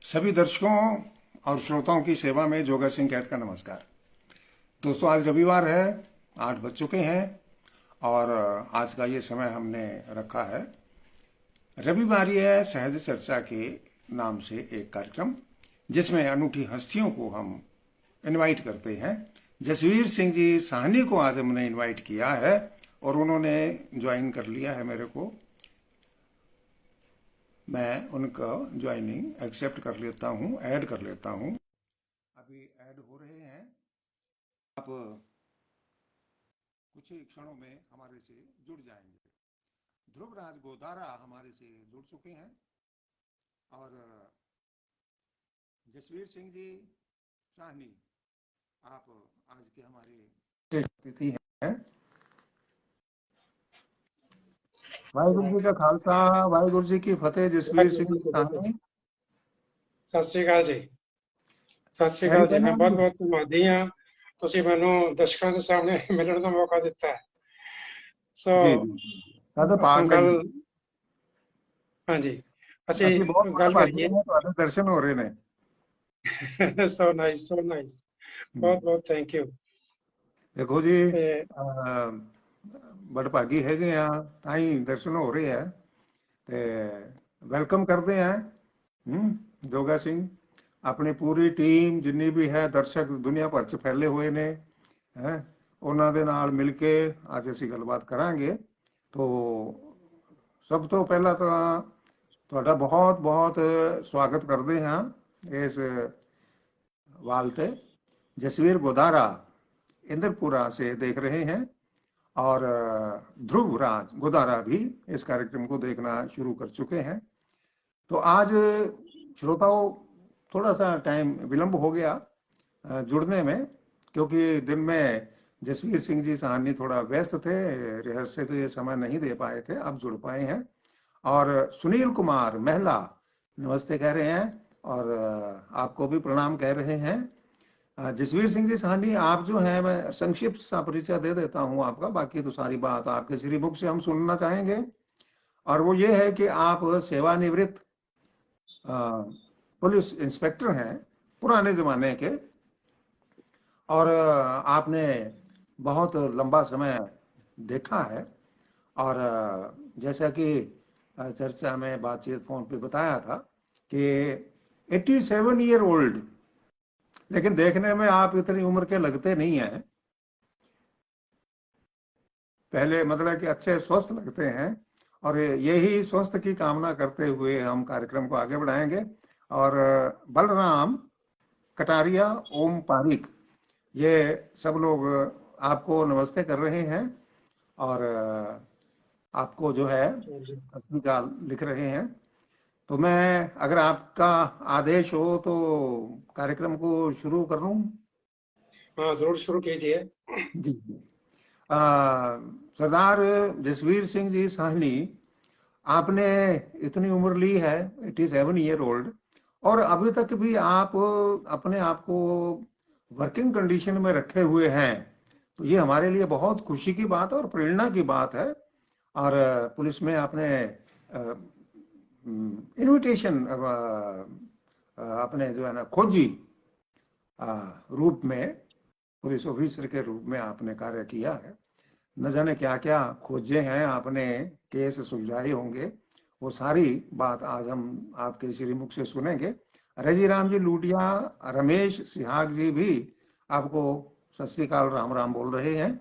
सभी दर्शकों और श्रोताओं की सेवा में जोगर सिंह कैद का नमस्कार। दोस्तों, आज रविवार है, 8 बज चुके हैं और आज का ये समय हमने रखा है रविवारी है सहज चर्चा के नाम से एक कार्यक्रम, जिसमें अनूठी हस्तियों को हम इनवाइट करते हैं। जसवीर सिंह जी साहनी को आज हमने इनवाइट किया है और उन्होंने ज्वाइन कर लिया है मेरे को। मैं उनका ज्वाइनिंग एक्सेप्ट कर लेता हूं, ऐड कर लेता हूं। अभी ऐड हो रहे हैं। आप कुछ ही क्षणों में हमारे से जुड़ जाएंगे। ध्रुवराज गोदारा हमारे से जुड़ चुके हैं और जसवीर सिंह जी साहनी, आप आज के हमारे अतिथि हैं। वाहिगुरु जी का खालसा, वाहिगुरु जी की फतेह। जसवीर सिंह जी साहनी, ਸਤਿ ਸ਼੍ਰੀ ਅਕਾਲ ਜੀ। ਸਤਿ ਸ਼੍ਰੀ पैरी ਅਕਾਲ ਜੀ। ਮੈਂ पैना ਬਹੁਤ जी। ਬਹੁਤ ਧੰਨਵਾਦੀ ਹਾਂ, ਤੁਸੀਂ ਮੈਨੂੰ ਦਰਸ਼ਕਾਂ ਦੇ ਸਾਹਮਣੇ ਮਿਲਣ ਦਾ ਮੌਕਾ ਦਿੱਤਾ ਹੈ। ਸੋ जी जी जी, सादा ਆਪਾਂ पाक है ਗੱਲ, जी। ਹਾਂਜੀ, ਅਸੀਂ ਬਹੁਤ ਅਸੀਂ ਬੜਾ ਗੱਲ ਭਾਗੀ ਕਰੀਏ। ਹਾਂ, ਤੁਹਾਡੇ ਦਰਸ਼ਨ ਹੋ ਰਹੇ ਨੇ। So nice, so nice. ਬਹੁਤ ਬਹੁਤ ਥੈਂਕ ਯੂ। ਦੇਖੋ ਜੀ, ਤੇ ਬੜ ਭਾਗੀ ਹੈਗੇ ਆ ਤਾਂ ਹੀ ਦਰਸ਼ਨ ਹੋ ਰਹੇ ਆ ਤੇ ਵੈਲਕਮ ਕਰਦੇ ਆ। ਜੋਗਾ ਸਿੰਘ, ਆਪਣੀ ਪੂਰੀ ਟੀਮ ਜਿੰਨੀ ਵੀ ਹੈ, ਦਰਸ਼ਕ ਦੁਨੀਆ ਭਰ 'ਚ ਫੈਲੇ ਹੋਏ ਨੇ ਹੈ, ਉਹਨਾਂ ਦੇ ਨਾਲ ਮਿਲ ਕੇ ਅੱਜ ਅਸੀਂ ਗੱਲਬਾਤ ਕਰਾਂਗੇ। ਤੋ ਸਭ ਤੋਂ ਪਹਿਲਾਂ ਤਾਂ ਤੁਹਾਡਾ ਬਹੁਤ ਬਹੁਤ ਸਵਾਗਤ ਕਰਦੇ ਹਾਂ ਇਸ वाल पे। जसवीर गोदारा इंद्रपुरा से देख रहे हैं और ध्रुव राज गोदारा भी इस कार्यक्रम को देखना शुरू कर चुके हैं। तो आज श्रोताओं, थोड़ा सा टाइम विलंब हो गया जुड़ने में, क्योंकि दिन में जसवीर सिंह जी साहनी थोड़ा व्यस्त थे, रिहर्सल के लिए समय नहीं दे पाए थे, अब जुड़ पाए हैं। और सुनील कुमार महिला नमस्ते कह रहे हैं और आपको भी प्रणाम कह रहे हैं। जसवीर सिंह जी साहनी, आप जो हैं, मैं संक्षिप्त सा परिचय दे देता हूं आपका, बाकी तो सारी बात आपके श्रीमुख से हम सुनना चाहेंगे। और वो ये है कि आप सेवानिवृत्त पुलिस इंस्पेक्टर हैं, पुराने जमाने के, और आपने बहुत लंबा समय देखा है। और जैसा कि चर्चा में बातचीत फोन पे बताया था कि 87 ईयर ओल्ड, लेकिन देखने में आप इतनी उम्र के लगते नहीं हैं। पहले मतलब कि अच्छे स्वस्थ लगते हैं और यही स्वस्थ की कामना करते हुए हम कार्यक्रम को आगे बढ़ाएंगे। और बलराम कटारिया, ओम पारिक, ये सब लोग आपको नमस्ते कर रहे हैं और आपको जो है अस्वीकार लिख रहे हैं। तो मैं, अगर आपका आदेश हो तो कार्यक्रम को शुरू कर लूं। हाँ, जरूर शुरू कीजिए। जी जी। सरदार जसवीर सिंह जी साहनी, आपने इतनी उम्र ली है, 87 ईयर ओल्ड, और अभी तक भी आप अपने आप को वर्किंग कंडीशन में रखे हुए हैं। तो ये हमारे लिए बहुत खुशी की बात है और प्रेरणा की बात है। और पुलिस में आपने इनविटेशन अपने जो है ना खोजी रूप में, पुलिस ऑफिसर के रूप में आपने कार्य किया है। न जाने क्या क्या खोजे हैं आपने, केस सुलझाए होंगे, वो सारी बात आज हम आपके श्रीमुख से सुनेंगे। रजीराम जी लूटिया, रमेश सिहाग जी भी आपको सत श्री अकाल, राम राम बोल रहे हैं।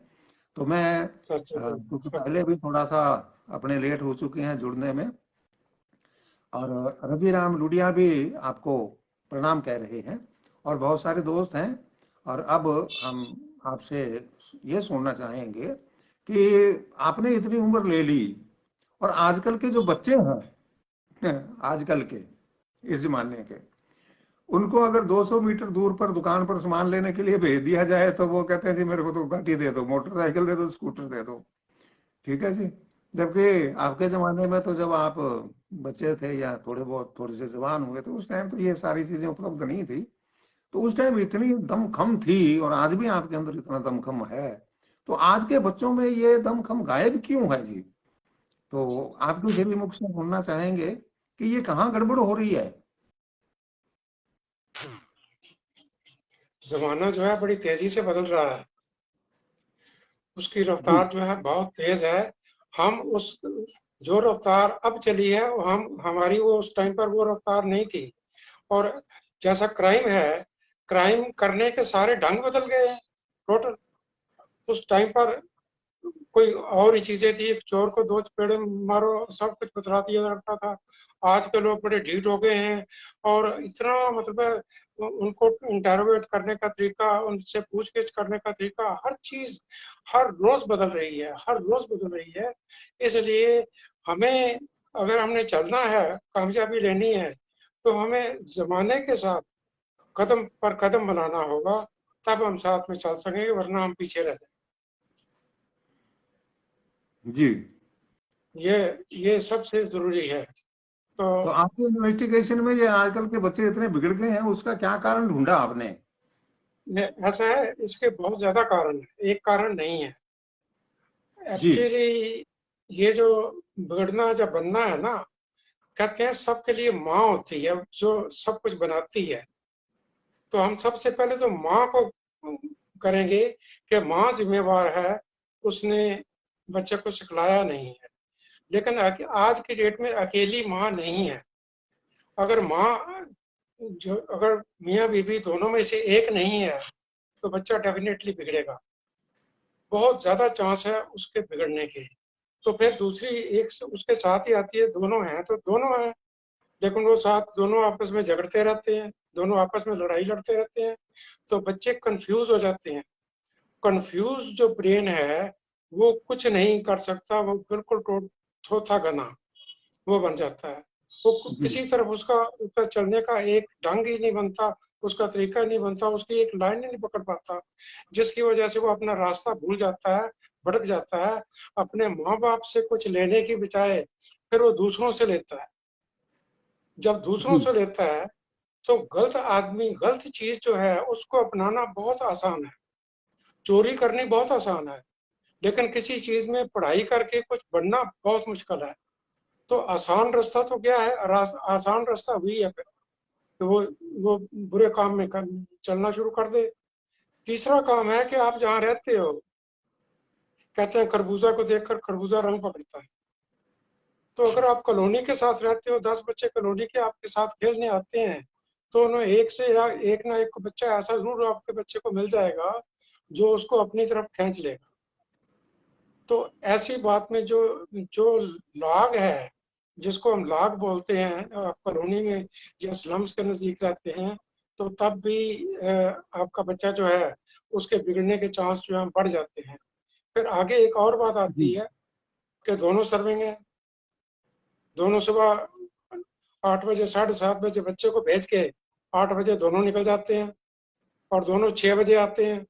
तो मैं क्योंकि पहले भी थोड़ा सा अपने लेट हो चुके हैं जुड़ने में, और रजीराम लुडिया भी आपको प्रणाम कह रहे हैं और बहुत सारे दोस्त हैं। और अब हम आपसे ये सुनना चाहेंगे कि आपने इतनी उम्र ले ली और आजकल के जो बच्चे हैं, आजकल के इस जमाने के, उनको अगर 200 मीटर दूर पर दुकान पर सामान लेने के लिए भेज दिया जाए तो वो कहते हैं जी मेरे को तो गाड़ी दे दो, मोटरसाइकिल दे दो, स्कूटर दे दो। ठीक है जी। जबकि आपके जमाने में तो जब आप बच्चे थे या थोड़े से जवान हुए, तो उस टाइम तो ये सारी चीजें उपलब्ध नहीं थी। तो उस टाइम इतनी दमखम थी और आज भी आपके अंदर इतना दमखम है। तो आज के बच्चों में ये दमखम गायब क्यों है जी? तो आपके श्री मुख से सुनना चाहेंगे कि ये कहाँ गड़बड़ हो रही है। जमाना जो है बड़ी तेजी से बदल रहा है, उसकी जी रफ्तार जो है बहुत तेज है। हम उस जो रफ्तार अब चली है वो हमारी वो उस टाइम पर वो रफ्तार नहीं थी। और जैसा क्राइम है, क्राइम करने के सारे ढंग बदल गए हैं टोटल। उस टाइम पर कोई और ही चीजें थी, एक चोर को दो चपेड़े मारो सब कुछ बतला दिया जाता था। आज के लोग बड़े ढीठ हो गए हैं, और इतना मतलब है, उनको इंटरोगेट करने का तरीका, उनसे पूछगिछ करने का तरीका, हर चीज हर रोज बदल रही है, हर रोज बदल रही है। इसलिए हमें, अगर हमने चलना है, कामयाबी लेनी है, तो हमें जमाने के साथ कदम पर कदम बनाना होगा, तब हम साथ में चल सकेंगे, वरना हम पीछे रह जाएंगे। जी। ये सबसे जरूरी है। तो तो आपके इन्वेस्टिगेशन में ये आजकल के बच्चे इतने बिगड़ गए हैं, उसका क्या कारण ढूंढा आपने? ऐसा है, इसके बहुत ज्यादा कारण है, एक कारण नहीं है जी एक्चुअली। ये जो बिगड़ना जब बनना है ना, कहते हैं सबके लिए माँ होती है जो सब कुछ बनाती है। तो हम सबसे पहले तो माँ को करेंगे कि माँ जिम्मेवार है, उसने बच्चे को सिखलाया नहीं है। लेकिन आज की डेट में अकेली माँ नहीं है। अगर माँ जो अगर मियाँ बीवी दोनों में से एक नहीं है, तो बच्चा डेफिनेटली बिगड़ेगा, बहुत ज्यादा चांस है उसके बिगड़ने के। तो फिर दूसरी एक उसके साथ ही आती है, दोनों हैं तो दोनों हैं, लेकिन वो साथ दोनों आपस में झगड़ते रहते हैं, दोनों आपस में लड़ाई लड़ते रहते हैं, तो बच्चे कंफ्यूज हो जाते हैं। कंफ्यूज जो ब्रेन है वो कुछ नहीं कर सकता, वो बिल्कुल थोथा गना वो बन जाता है। वो जी किसी तरफ उसका उसका चलने का एक ढंग ही नहीं बनता, उसका तरीका नहीं बनता, उसकी एक लाइन ही नहीं पकड़ पाता, जिसकी वजह से वो अपना रास्ता भूल जाता है, भटक जाता है। अपने माँ बाप से कुछ लेने की बजाय फिर वो दूसरों से लेता है। जब दूसरों जी से लेता है तो गलत आदमी, गलत चीज जो है उसको अपनाना बहुत आसान है, चोरी करनी बहुत आसान है, लेकिन किसी चीज में पढ़ाई करके कुछ बनना बहुत मुश्किल है। तो आसान रास्ता तो क्या है, आसान रास्ता वही है फिर, तो वो बुरे काम में चलना शुरू कर दे। तीसरा काम है कि आप जहाँ रहते हो, कहते हैं खरबूजा को देखकर खरबूजा रंग पकड़ता है। तो अगर आप कॉलोनी के साथ रहते हो, 10 बच्चे कॉलोनी के आपके साथ खेलने आते हैं, तो उन्हें एक से या एक ना एक बच्चा ऐसा जरूर आपके बच्चे को मिल जाएगा जो उसको अपनी तरफ खींच लेगा। तो ऐसी बात में जो जो लाग है, जिसको हम लाग बोलते हैं, कॉलोनी में या स्लम्स के नजदीक रहते हैं, तो तब भी आपका बच्चा जो है उसके बिगड़ने के चांस जो है बढ़ जाते हैं। फिर आगे एक और बात जी आती है कि दोनों सर्विंग है, दोनों सुबह 8 बजे 7:30 बजे बच्चे को भेज के 8 बजे दोनों निकल जाते हैं, और दोनों 6 बजे आते हैं,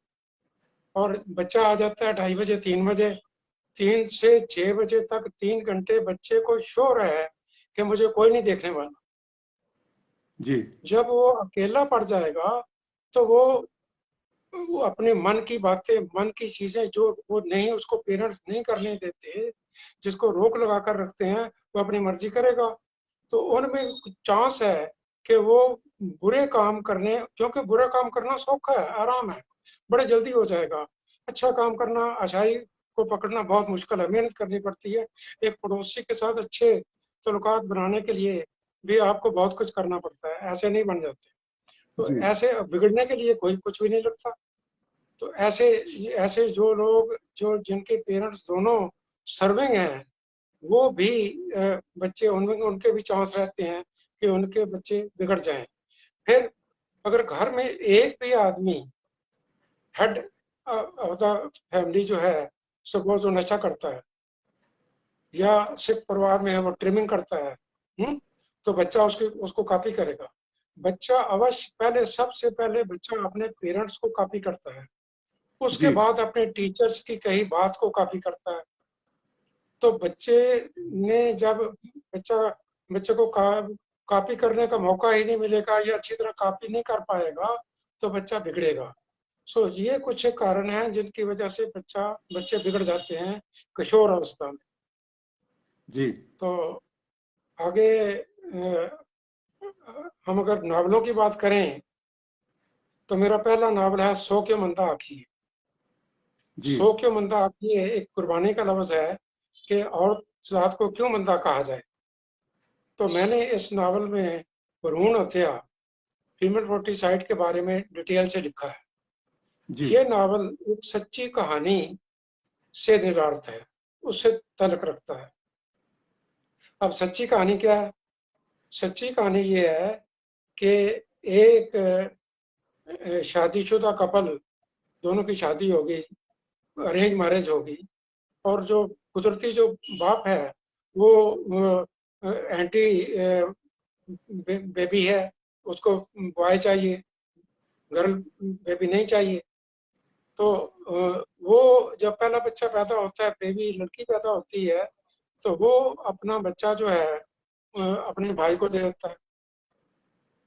और बच्चा आ जाता है 2:30 बजे 3 बजे। 3 से 6 बजे तक 3 घंटे बच्चे को श्योर है कि मुझे कोई नहीं देखने वाला। जी जब वो अकेला पड़ जाएगा तो वो अपने मन की बातें, मन की चीजें जो वो नहीं, उसको पेरेंट्स नहीं करने देते, जिसको रोक लगा कर रखते हैं, वो अपनी मर्जी करेगा। तो उनमें चांस है कि वो बुरे काम करने, क्योंकि बुरा काम करना सौखा है, आराम है, बड़े जल्दी हो जाएगा। अच्छा काम करना, अच्छाई को पकड़ना बहुत मुश्किल है, मेहनत करनी पड़ती है। एक पड़ोसी के साथ अच्छे ताल्लुकात बनाने के लिए भी आपको बहुत कुछ करना पड़ता है, ऐसे नहीं बन जाते। तो जी ऐसे बिगड़ने के लिए कोई कुछ भी नहीं लगता। तो ऐसे ऐसे जो लोग, जो जिनके पेरेंट्स दोनों सर्विंग हैं, वो भी बच्चे, उनमें उनके भी चांस रहते हैं कि उनके बच्चे बिगड़ जाएं। फिर अगर घर में एक भी आदमी हेड ऑफ द फैमिली जो है, सपोज जो नशा करता है, या सिर्फ परिवार में है वो ट्रिमिंग करता है, तो बच्चा उसको कॉपी करेगा। बच्चा अवश्य पहले, सबसे पहले बच्चा अपने पेरेंट्स को कॉपी करता है, उसके जी बाद अपने टीचर्स की कही बात को कॉपी करता है। तो बच्चे ने जब बच्चा बच्चे को कॉपी करने का मौका ही नहीं मिलेगा, या अच्छी तरह कॉपी नहीं कर पाएगा, तो बच्चा बिगड़ेगा। सो ये कुछ कारण हैं जिनकी वजह से बच्चे बिगड़ जाते हैं किशोर अवस्था में। जी तो आगे हम अगर नावलों की बात करें, तो मेरा पहला नावल है सो क्यों मंदा आखिए। जी सो क्यों मंदा आखिए एक कुर्बानी का लफ्ज है कि औरत जात को क्यों मंदा कहा जाए। तो मैंने इस नावल में भ्रूण हत्या, फीमेल फोर्टिसाइड के बारे में डिटेल से लिखा है। जी ये नावल एक सच्ची कहानी से निर्धारित है, उससे तल्लुक रखता है। अब सच्ची कहानी क्या है? सच्ची कहानी ये है कि एक शादीशुदा कपल, दोनों की शादी हो गई, अरेंज मैरिज हो गई, और जो कुदरती जो बाप है वो एंटी बेबी है, उसको बॉय चाहिए, गर्ल बेबी नहीं चाहिए। तो वो जब पहला बच्चा पैदा होता है, बेबी लड़की पैदा होती है, तो वो अपना बच्चा जो है अपने भाई को दे देता है।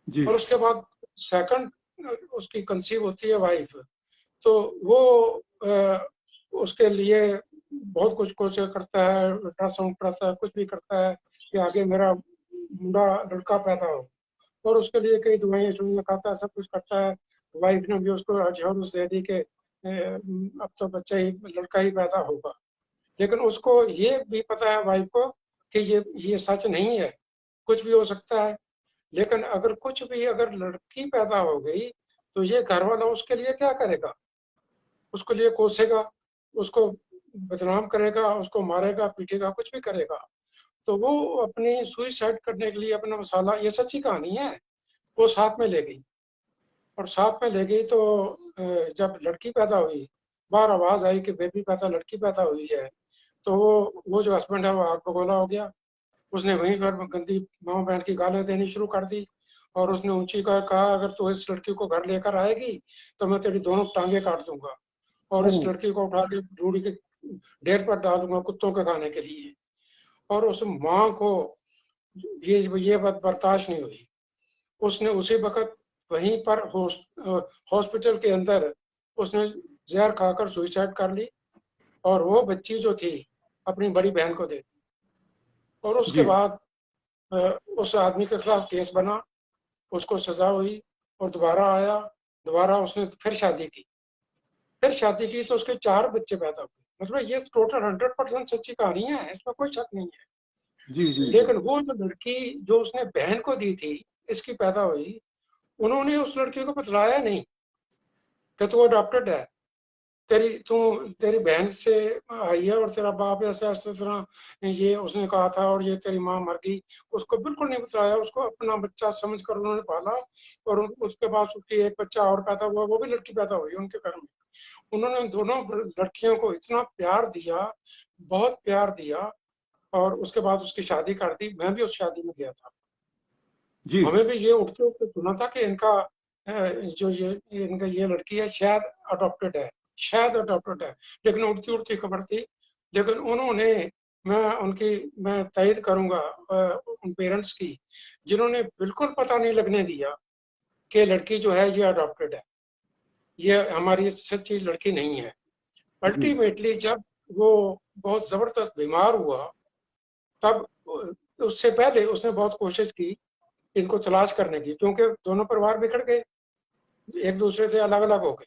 जी और उसके बाद सेकंड उसकी कंसीव होती है वाइफ, तो वो उसके लिए बहुत कुछ कुछ करता है, अल्ट्रासाउंड कराता है, कुछ भी करता है कि आगे मेरा मुंडा लड़का पैदा हो, और उसके लिए कई दवाइयाँ शुवाइयाँ खाता है, सब कुछ करता है। वाइफ ने भी उसको अश्योरेंस दे दी कि अब तो बच्चा ही लड़का ही पैदा होगा। लेकिन उसको ये भी पता है वाइफ को कि ये सच नहीं है, कुछ भी हो सकता है। लेकिन अगर कुछ भी अगर लड़की पैदा हो गई तो ये घर वाला उसके लिए क्या करेगा? उसके लिए कोसेगा, उसको बदनाम करेगा, उसको मारेगा, पीटेगा, कुछ भी करेगा। तो वो अपनी सुइसाइड करने के लिए अपना मसाला, ये सच्ची कहानी है, वो साथ में ले गई। और साथ में ले गई तो जब लड़की पैदा हुई, बाहर आवाज आई कि बेबी पैदा, लड़की पैदा हुई है, तो वो जो हस्बैंड है वो आग बगोला हो गया। उसने वहीं पर गंदी माँ बहन की गालें देनी शुरू कर दी, और उसने ऊंची कहा अगर तू इस लड़की को घर लेकर आएगी तो मैं तेरी दोनों टांगे काट दूंगा, और ओ इस लड़की को उठा के रूढ़ी के ढेर पर डालूंगा कुत्तों के खाने के लिए। और उस माँ को ये बात बर्दाश्त नहीं हुई। उसने उसी वक्त वहीं पर हॉस्पिटल के अंदर उसने जहर खाकर सुसाइड कर ली, और वो बच्ची जो थी अपनी बड़ी बहन को दे दी। और उसके जी बाद उस आदमी के खिलाफ केस बना, उसको सजा हुई, और दोबारा आया, दोबारा उसने फिर शादी की। फिर शादी की तो उसके 4 बच्चे पैदा हुए। मतलब ये टोटल 100% सच्ची कहानी है, इसमें कोई शक नहीं है। जी जी जी लेकिन वो जो लड़की जो उसने बहन को दी थी, इसकी पैदा हुई, उन्होंने उस लड़की को बतलाया नहीं कि तू अडॉप्टेड है, तेरी बहन से आई है, और तेरा बाप ऐसा ऐसा तरह ये उसने कहा था, और ये तेरी माँ मर गई। उसको बिल्कुल नहीं बताया, उसको अपना बच्चा समझ कर उन्होंने पाला। और उसके बाद उसकी एक बच्चा और पैदा हुआ, वो भी लड़की पैदा हुई उनके घर में। उन्होंने दोनों लड़कियों को इतना प्यार दिया, बहुत प्यार दिया। और उसके बाद उसकी शादी कर दी। मैं भी उस शादी में गया था। जी हमें भी ये उठते उठते सुना था कि इनका जो इनका ये लड़की है शायद अडॉप्टेड है, शायद अडॉप्टेड है, लेकिन उड़ती उड़ती खबर थी। लेकिन उन्होंने, मैं तायद करूंगा उन पेरेंट्स की जिन्होंने बिल्कुल पता नहीं लगने दिया कि लड़की जो है ये अडॉप्टेड है, ये हमारी सच्ची लड़की नहीं है। जी अल्टीमेटली जब वो बहुत जबरदस्त बीमार हुआ, तब उससे पहले उसने बहुत कोशिश की इनको तलाश करने की, क्योंकि दोनों परिवार बिखर गए, एक दूसरे से अलग अलग हो गए,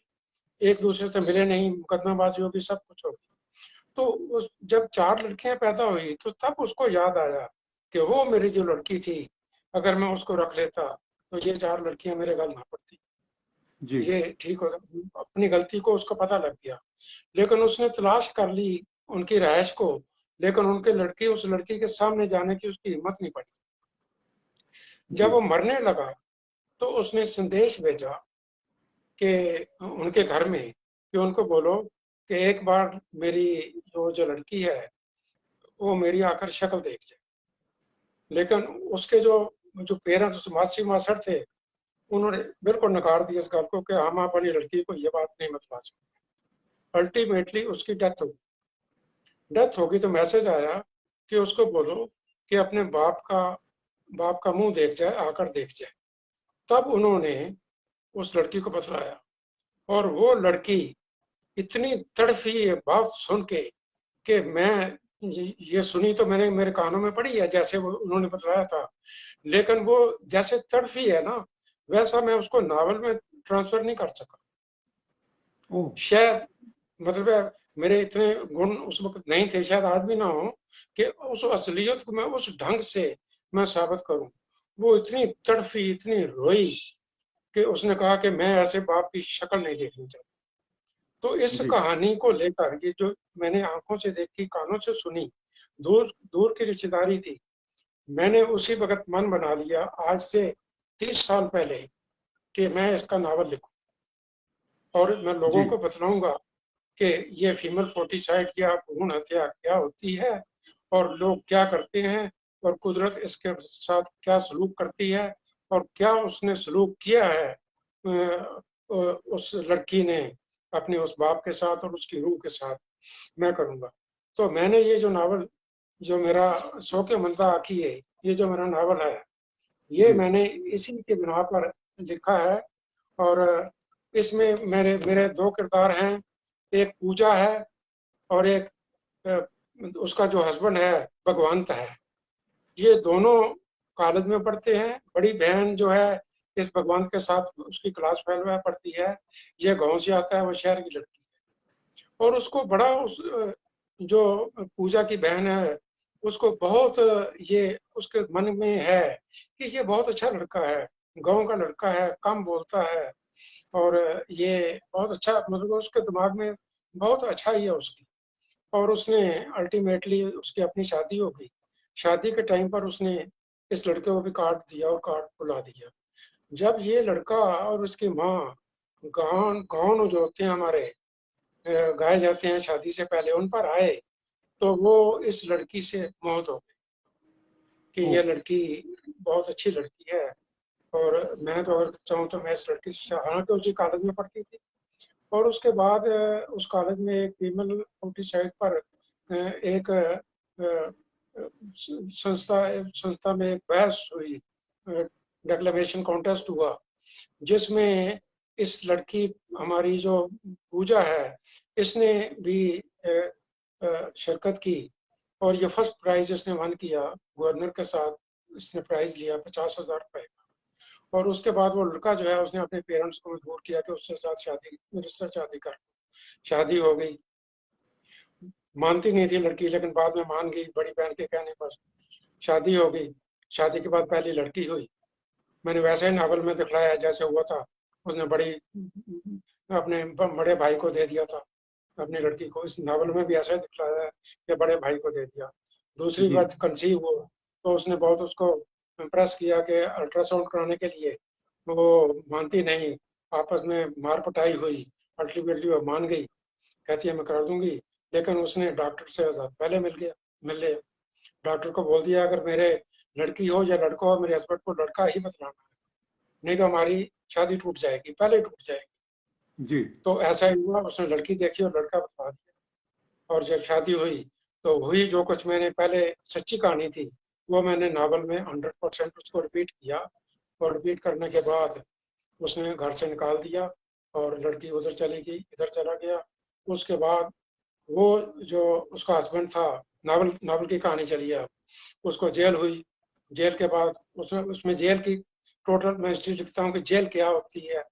एक दूसरे से मिले नहीं, मुकदमेबाजी होगी, सब कुछ होगी। तो जब 4 लड़कियां पैदा हुई तो तब उसको याद आया कि वो मेरी जो लड़की थी, अगर मैं उसको रख लेता तो ये 4 लड़कियां मेरे गल ना पड़ती, जी ये ठीक होगा। अपनी गलती को उसको पता लग गया। लेकिन उसने तलाश कर ली उनकी रहायश को, लेकिन उस लड़की के सामने जाने की उसकी हिम्मत नहीं पड़ी। जब जी वो मरने लगा तो उसने संदेश भेजा कि उनके घर में, कि उनको बोलो कि एक बार मेरी जो लड़की है वो मेरी आकर शक्ल देख जाए। लेकिन उसके जो पेरेंट्स, मासी मासड़ थे, उन्होंने बिल्कुल नकार दिया इस बात को कि हम अपनी लड़की को ये बात नहीं बता सकते। अल्टीमेटली उसकी डेथ होगी तो मैसेज आया कि उसको बोलो कि अपने बाप का मुंह देख जाए, आकर देख जाए। तब उन्होंने उस लड़की को बतलाया, और वो लड़की इतनी तड़फी ये बात सुन के कि मैं ये सुनी तो मैंने मेरे कानों में पड़ी है जैसे वो उन्होंने बतलाया था। लेकिन वो जैसे तड़फी है ना, वैसा मैं उसको नावल में ट्रांसफर नहीं कर सका। ओह, शायद मतलब है, मेरे इतने गुण उस वक्त नहीं थे, शायद आज भी ना हो, कि उस असलियत को मैं उस ढंग से मैं साबित करूं। वो इतनी तड़फी, इतनी रोई कि उसने कहा कि मैं ऐसे बाप की शक्ल नहीं देखनी चाहती। तो इस जी कहानी को लेकर, ये जो मैंने आंखों से देखी, कानों से सुनी, दूर दूर की रिश्तेदारी थी, मैंने उसी वक्त मन बना लिया आज से 30 साल पहले कि मैं इसका नावल लिखूं और मैं लोगों जी को बतलाऊंगा कि ये फीमेल फोर्टिसाइड या भ्रूण हत्या क्या होती है और लोग क्या करते हैं और कुदरत इसके साथ क्या सलूक करती है और क्या उसने सलूक किया है उस लड़की ने अपने उस बाप के साथ और उसकी रूह के साथ, मैं करूंगा। तो मैंने ये जो नावल, जो मेरा सो के मंदा आखी है, ये जो मेरा नावल है, ये जी मैंने इसी के बिना पर लिखा है। और इसमें मेरे मेरे दो किरदार हैं, एक पूजा है और एक उसका जो हस्बैंड है भगवंत है। ये दोनों कॉलेज में पढ़ते हैं। बड़ी बहन जो है इस भगवंत के साथ उसकी क्लास फेलो है, पढ़ती है। ये गांव से आता है, वो शहर की लड़की है। और उसको बड़ा उस जो पूजा की बहन है उसको बहुत ये उसके मन में है कि ये बहुत अच्छा लड़का है, गांव का लड़का है, कम बोलता है और ये बहुत अच्छा, मतलब उसके दिमाग में बहुत अच्छा ही है उसकी। और उसने अल्टीमेटली उसकी अपनी शादी हो गई। शादी के टाइम पर उसने इस लड़के को भी काट दिया और काट बुला दिया। जब ये लड़का और उसकी माँ गान गाउन जो होते हैं हमारे गाए जाते हैं शादी से पहले, उन पर आए, तो वो इस लड़की से मोहित हो गए कि ओह, ये लड़की बहुत अच्छी लड़की है। और मैं तो अगर चाहूँ तो मैं इस लड़की से, हालांकि उसी कॉलेज में पढ़ती थी। और उसके बाद उस कॉलेज में एक फीमेल फोर्टिसाइड पर एक संस्था में एक बहस हुई, डिक्लेमेशन कॉन्टेस्ट हुआ, जिसमें इस लड़की हमारी जो पूजा है इसने भी शिरकत की और ये फर्स्ट प्राइज इसने वन किया। गवर्नर के साथ इसने प्राइज लिया 50,000 रुपए। और उसके बाद वो लड़का जो है उसने अपने पेरेंट्स को मजबूर किया कि उसके साथ शादी, मेरे से शादी कर। शादी हो गई। मानती नहीं थी लड़की, लेकिन बाद में मान गई बड़ी बहन के कहने पर। शादी हो गई। शादी के बाद पहली लड़की हुई। मैंने वैसे ही नावल में दिखलाया जैसे हुआ था। उसने अपने बड़े भाई को दे दिया था अपनी लड़की को। इस नावल में भी ऐसा ही दिखलाया है कि बड़े भाई को दे दिया। दूसरी जी बात कंसीव हो तो उसने बहुत उसको इम्प्रेस किया कि अल्ट्रासाउंड कराने के लिए। वो मानती नहीं, आपस में मार पटाई हुई। अल्टीमेटली वो मान गई, कहती है मैं कर दूंगी। लेकिन उसने डॉक्टर से पहले मिल लिया। डॉक्टर को बोल दिया अगर मेरे लड़की हो या लड़का हो, मेरे हस्बैंड को लड़का ही बताना है, नहीं तो हमारी शादी टूट जाएगी, पहले टूट जाएगी। जी तो ऐसा ही हुआ, उसने लड़की देखी और लड़का बता दिया। और जब शादी हुई तो हुई जो कुछ मैंने पहले सच्ची कहानी थी वो मैंने नावल में 100% उसको रिपीट किया। और रिपीट करने के बाद उसने घर से निकाल दिया और लड़की उधर चली गई, इधर चला गया। उसके बाद वो जो उसका हस्बैंड था, नावल नावल की कहानी चली है, उसको जेल हुई। जेल के बाद उसमें उसमें जेल की टोटल मैं हिस्ट्री लिखता हूँ कि जेल क्या होती है,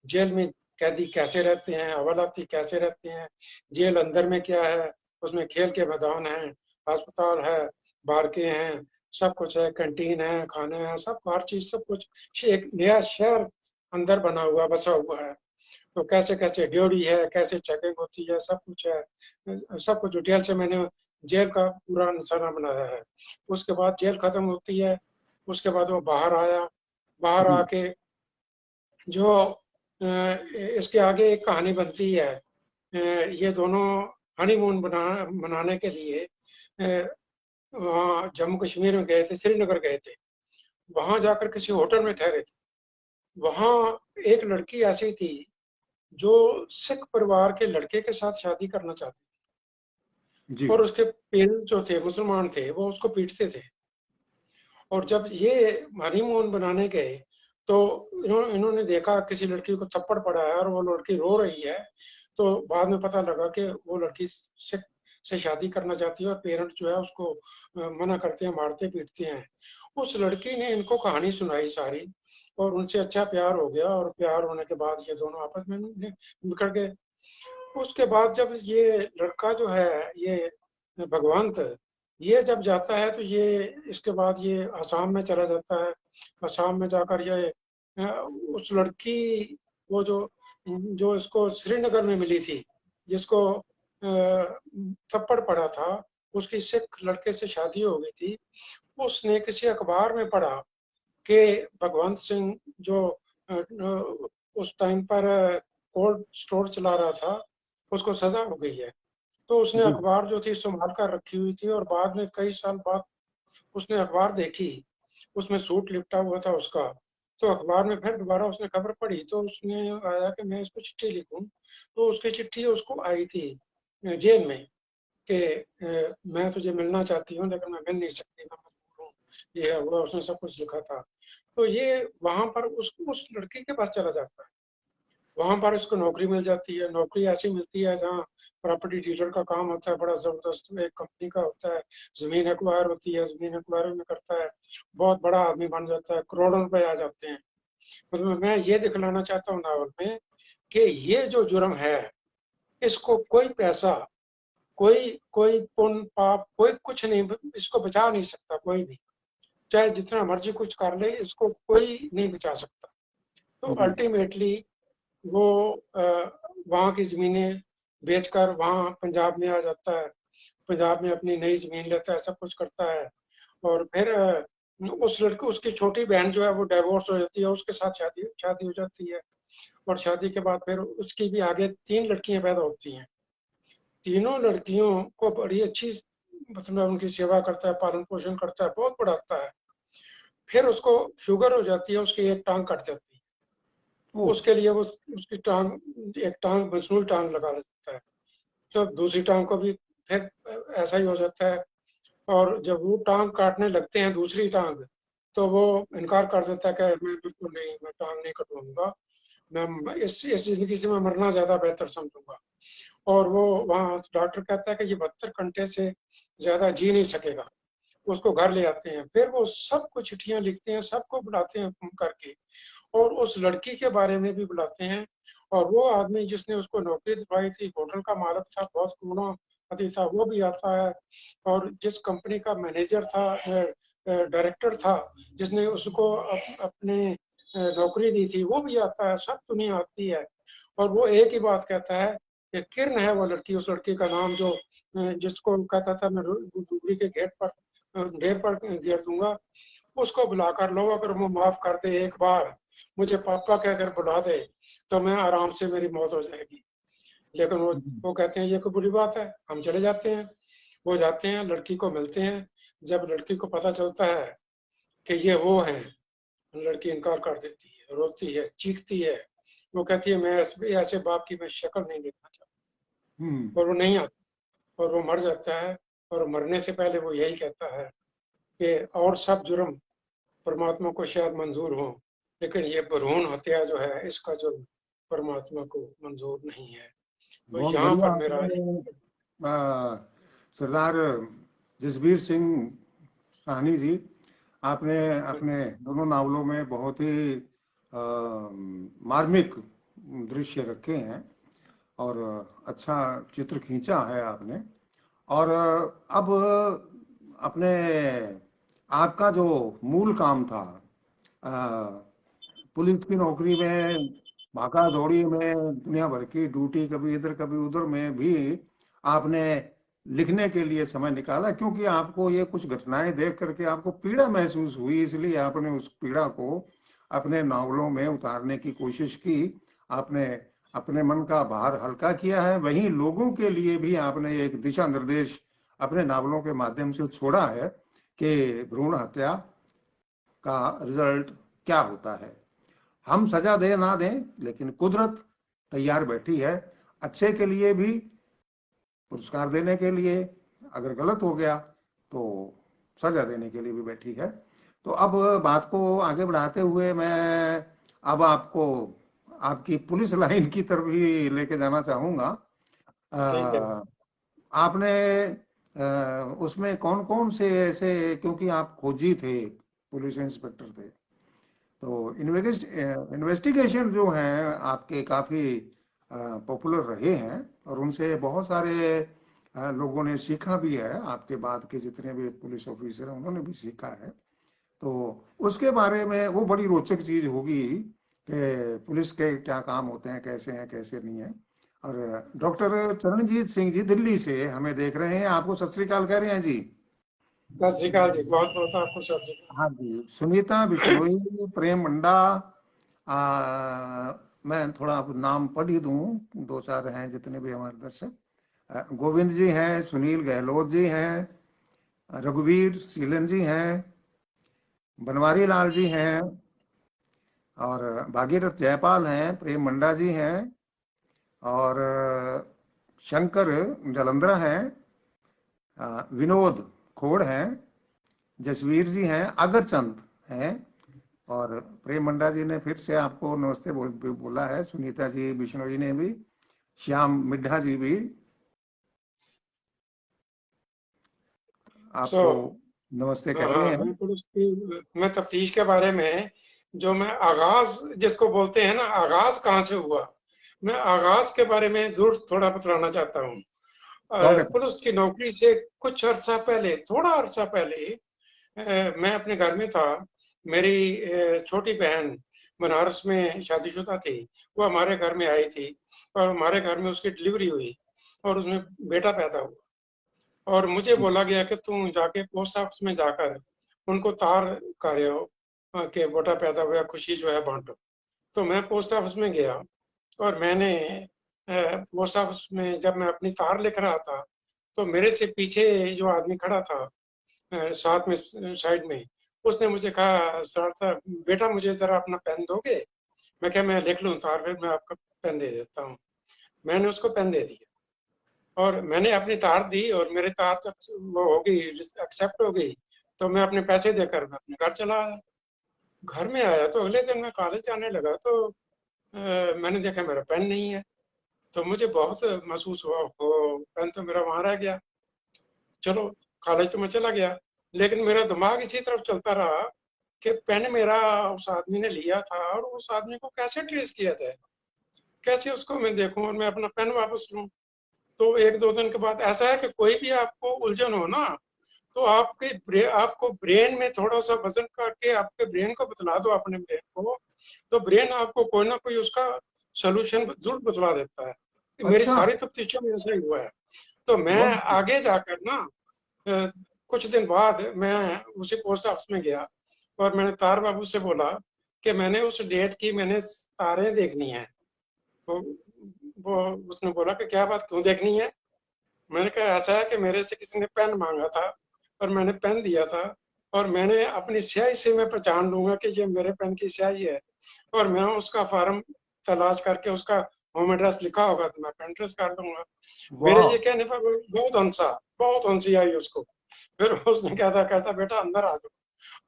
जेल में कैदी कैसे रहते हैं, हवालाती कैसे रहते हैं, जेल अंदर में क्या है, उसमें खेल के मैदान हैं, अस्पताल है, बारके हैं, सब कुछ है, कैंटीन है, खाने हैं, सब हर चीज, सब कुछ एक नया शहर अंदर बना हुआ, बसा हुआ है। तो कैसे कैसे ड्यूटी है, कैसे चेकिंग होती है, सब कुछ है। सब कुछ डिटेल से मैंने जेल का पूरा निशाना बनाया है। उसके बाद जेल खत्म होती है, उसके बाद वो बाहर आया। बाहर जी आके जो इसके आगे एक कहानी बनती है। ये दोनों हनीमून मनाने के लिए वहाँ जम्मू कश्मीर में गए थे, श्रीनगर गए थे। वहां जाकर किसी होटल में ठहरे थे। वहां एक लड़की ऐसी थी जो सिख परिवार के लड़के के साथ शादी करना चाहती जी थी और उसके पेरेंट्स जो थे मुसलमान थे, वो उसको पीटते थे। और जब ये हनीमून बनाने गए तो इन्होंने देखा किसी लड़की को थप्पड़ पड़ा है और वो लड़की रो रही है। तो बाद में पता लगा कि वो लड़की सिख से शादी करना चाहती है और पेरेंट जो है उसको मना करते हैं, मारते पीटते हैं। उस लड़की ने इनको कहानी सुनाई सारी और उनसे अच्छा प्यार हो गया और प्यार होने के बाद ये दोनों आपस में बिछड़ गए। उसके बाद जब ये लड़का जो है, ये भगवंत, ये जब जाता है तो ये इसके बाद ये आसाम में चला जाता है। आसाम में जाकर ये उस लड़की, वो जो जो इसको श्रीनगर में मिली थी, जिसको थप्पड़ पड़ा था, उसकी सिख लड़के से शादी हो गई थी। उसने किसी अखबार में पढ़ा कि भगवंत सिंह जो उस टाइम पर कोल्ड स्टोर चला रहा था, उसको सजा हो गई है। तो उसने जी अखबार जो थी संभाल कर रखी हुई थी और बाद में कई साल बाद उसने अखबार देखी, उसमें सूट लिपटा हुआ था उसका। तो अखबार में फिर दोबारा उसने खबर पढ़ी तो उसने आया कि मैं इसको चिट्ठी लिखूं। तो उसकी चिट्ठी उसको आई थी जेल में कि मैं तुझे मिलना चाहती हूँ लेकिन मैं मिल नहीं सकती, मैं मजबूर हूँ, ये हुआ, उसने सब कुछ लिखा था। तो ये वहां पर उस लड़की के पास चला जाता है। वहां पर उसको नौकरी मिल जाती है। नौकरी ऐसी मिलती है जहाँ प्रॉपर्टी डीलर का काम होता है, बड़ा जबरदस्त, एक कंपनी का होता है, जमीन एक्वायर होती है, जमीन एक्वायर में करता है, बहुत बड़ा आदमी बन जाता है, करोड़ों रुपए आ जाते हैं। मतलब मैं ये दिखलाना चाहता हूँ नावल में कि ये जो जुर्म है, इसको कोई पैसा, कोई कोई पुण्य पाप, कोई कुछ नहीं, इसको बचा नहीं सकता कोई भी, चाहे जितना मर्जी कुछ कर ले, इसको कोई नहीं बचा सकता। तो जी अल्टीमेटली वो वहाँ की ज़मीनें बेचकर वहाँ पंजाब में आ जाता है, पंजाब में अपनी नई ज़मीन लेता है, सब कुछ करता है। और फिर उस लड़की, उसकी छोटी बहन जो है वो डाइवोर्स हो जाती है, उसके साथ शादी शादी हो जाती है। और शादी के बाद फिर उसकी भी आगे 3 लड़कियां पैदा होती हैं। तीनों लड़कियों को बड़ी अच्छी, मतलब उनकी सेवा करता है, पालन पोषण करता है, बहुत पढ़ाता है। फिर उसको शुगर हो जाती है, उसकी एक टांग कट जाती है। ओ उसके लिए वो उसकी टांग, एक टांग मजबूत टांग लगा लेता है। तो दूसरी टांग को भी फिर ऐसा ही हो जाता है। और जब वो टांग काटने लगते हैं दूसरी टांग, तो वो इनकार कर देता है कि मैं बिल्कुल नहीं, मैं टांग नहीं कटवाऊंगा, मैं इस जिंदगी से मैं मरना ज्यादा बेहतर समझूंगा। और वो वहाँ डॉक्टर कहता है कि ये 72 घंटे से ज्यादा जी नहीं सकेगा। उसको घर ले आते हैं, फिर वो सबको चिट्ठियां लिखते हैं, सबको बुलाते हैं फोन करके, और उस लड़की के बारे में भी बुलाते हैं। और वो आदमी जिसने उसको नौकरी दिलवाई थी, होटल का मालिक था, बहुत करोड़पति था, वो भी आता है। और जिस कंपनी का मैनेजर था, डायरेक्टर था, जिसने उसको अपने नौकरी दी थी, वो भी आता है, सब दुनिया आती है। और वो एक ही बात कहता है कि किरण है वो लड़की, उस लड़की का नाम जो जिसको कहता था मैं रूबी के गेट पर ढेर पर गिर दूंगा, उसको बुलाकर लो, अगर वो माफ कर दे एक बार, मुझे पापा कहकर बुला दे, तो मैं आराम से, मेरी मौत हो जाएगी। लेकिन वो कहते हैं ये कोई बुरी बात है, हम चले जाते हैं। वो जाते हैं, लड़की को मिलते हैं। जब लड़की को पता चलता है कि ये वो है, लड़की इनकार कर देती है, रोती है, चीखती है। वो कहती है मैं ऐसे बाप की मैं शक्ल नहीं देखना चाहती। और वो नहीं आता और वो मर जाता है। और मरने से पहले वो यही कहता है कि और सब जुर्म परमात्मा को शायद मंजूर हो, लेकिन ये भ्रूण हत्या जो है, इसका जुर्म परमात्मा को मंजूर नहीं है। तो बहुत यहाँ बढ़िया पर मेरा आपने सरदार जसबीर सिंह साहनी जी, आपने अपने दोनों नावलों में बहुत ही मार्मिक दृश्य रखे हैं और अच्छा चित्र खींचा है आपने। और अब अपने आपका जो मूल काम था, अ, पुलिस की नौकरी में, भागा दौड़ी में, दुनिया भर की ड्यूटी, कभी इधर कभी उधर में भी आपने लिखने के लिए समय निकाला, क्योंकि आपको ये कुछ घटनाएं देख करके आपको पीड़ा महसूस हुई, इसलिए आपने उस पीड़ा को अपने नावलों में उतारने की कोशिश की। आपने अपने मन का भार हल्का किया है, वहीं लोगों के लिए भी आपने एक दिशा निर्देश अपने नावलों के माध्यम से छोड़ा है कि भ्रूण हत्या का रिजल्ट क्या होता है। हम सजा दे ना दें, लेकिन कुदरत तैयार बैठी है अच्छे के लिए भी, पुरस्कार देने के लिए। अगर गलत हो गया तो सजा देने के लिए भी बैठी है। तो अब बात को आगे बढ़ाते हुए मैं अब आपको आपकी पुलिस लाइन की तरफ ही लेके जाना चाहूंगा। ठीक है। आपने उसमें कौन कौन से ऐसे, क्योंकि आप खोजी थे, पुलिस इंस्पेक्टर थे, तो इन्वेस्टिगेशन जो हैं आपके काफी पॉपुलर रहे हैं, और उनसे बहुत सारे लोगों ने सीखा भी है। आपके बाद के जितने भी पुलिस ऑफिसर हैं उन्होंने भी सीखा है। तो उसके बारे में वो बड़ी रोचक चीज होगी कि पुलिस के क्या काम होते हैं, कैसे हैं, कैसे नहीं है। और डॉक्टर चरणजीत सिंह जी दिल्ली से हमें देख रहे हैं, आपको सत श्री अकाल कह रहे हैं जी। सत श्री अकाल जी, बहुत बहुत आपको सत श्री अकाल। हाँ जी, सुनीता बिश्नोई, प्रेम मंडा, मैं थोड़ा अब नाम पढ़ ही दूं, दो चार हैं जितने भी हमारे दर्शक। गोविंद जी हैं, सुनील गहलोत जी हैं, रघुवीर सीलन जी हैं, बनवारी लाल जी हैं, और भागीरथ जयपाल हैं, प्रेम मंडा जी हैं, और शंकर जलंधरा हैं, विनोद खोड़ हैं, जसवीर जी हैं, अगरचंद हैं, और प्रेम मंडा जी ने फिर से आपको नमस्ते बोला है, सुनीता जी बिश्नोई ने भी, श्याम मिड्ढा जी भी सो आपको नमस्ते कह रहे हैं। मैं तफ्तीश के बारे में, जो मैं आगाज जिसको बोलते हैं ना, आगाज कहाँ से हुआ, मैं आगाज के बारे में जरूर थोड़ा बतलाना चाहता हूँ। स्वागत। पुलिस की नौकरी से कुछ अरसा पहले, थोड़ा अरसा पहले, मैं अपने घर में था। मेरी छोटी बहन बनारस में शादीशुदा थी, वो हमारे घर में आई थी, और हमारे घर में उसकी डिलीवरी हुई, और उसमें बेटा पैदा हुआ। और मुझे बोला गया कि तुम जाके पोस्ट ऑफिस में जाकर उनको तार कार्य हो कि बेटा पैदा हुआ, खुशी जो है बांटो। तो मैं पोस्ट ऑफिस में गया, और मैंने पोस्ट ऑफिस में जब मैं अपनी तार लिख रहा था, तो मेरे से पीछे जो आदमी खड़ा था साथ में साइड में, उसने मुझे कहा, सर साहब बेटा मुझे जरा अपना पेन दोगे। मैं क्या, मैं लिख लूँ तार, फिर मैं आपको पेन दे देता हूँ। मैंने उसको पेन दे दिया, और मैंने अपनी तार दी, और मेरे तार जब वो हो गई, एक्सेप्ट हो गई, तो मैं अपने पैसे देकर मैं अपने घर चला आया। घर में आया तो अगले दिन मैं कॉलेज जाने लगा, तो मैंने देखा मेरा पेन नहीं है। तो मुझे बहुत महसूस हुआ, हो पेन तो मेरा वहां रह गया। चलो, कॉलेज तो मैं चला गया, लेकिन मेरा दिमाग इसी तरफ चलता रहा कि पेन मेरा उस आदमी ने लिया था, और उस आदमी को कैसे ट्रेस किया जाए, कैसे उसको मैं देखूं और मैं अपना पेन वापस लूं। तो एक दो दिन के बाद ऐसा है कि कोई भी आपको उलझन हो ना, तो आपको ब्रेन में थोड़ा सा वजन करके आपके ब्रेन को बतला दो, अपने ब्रेन को, तो ब्रेन आपको कोई ना कोई उसका सोल्यूशन जरूर बतला देता है। मेरी अच्छा। सारी तफ्तीशों में ऐसा ही हुआ है। तो मैं बहुत। आगे जाकर ना, कुछ दिन बाद मैं उसी पोस्ट ऑफिस में गया, और मैंने तार बाबू से बोला कि मैंने उस डेट की मैंने तारें देखनी है। तो वो उसने बोला कि क्या बात, क्यों देखनी है। मैंने कहा, ऐसा है कि मेरे से किसी ने पेन मांगा था, और मैंने पेन दिया था, और मैंने अपनी स्याही से मैं पहचान लूंगा कि ये मेरे पेन की स्याही है, और मैं उसका फार्म तलाश करके उसका होम एड्रेस लिखा होगा तो मैं पेन ट्रेस कर लूंगा। मेरे वाह। ये कहने पर वो बहुत हंसी आई उसको। फिर उसने कहता बेटा अंदर आ जाओ।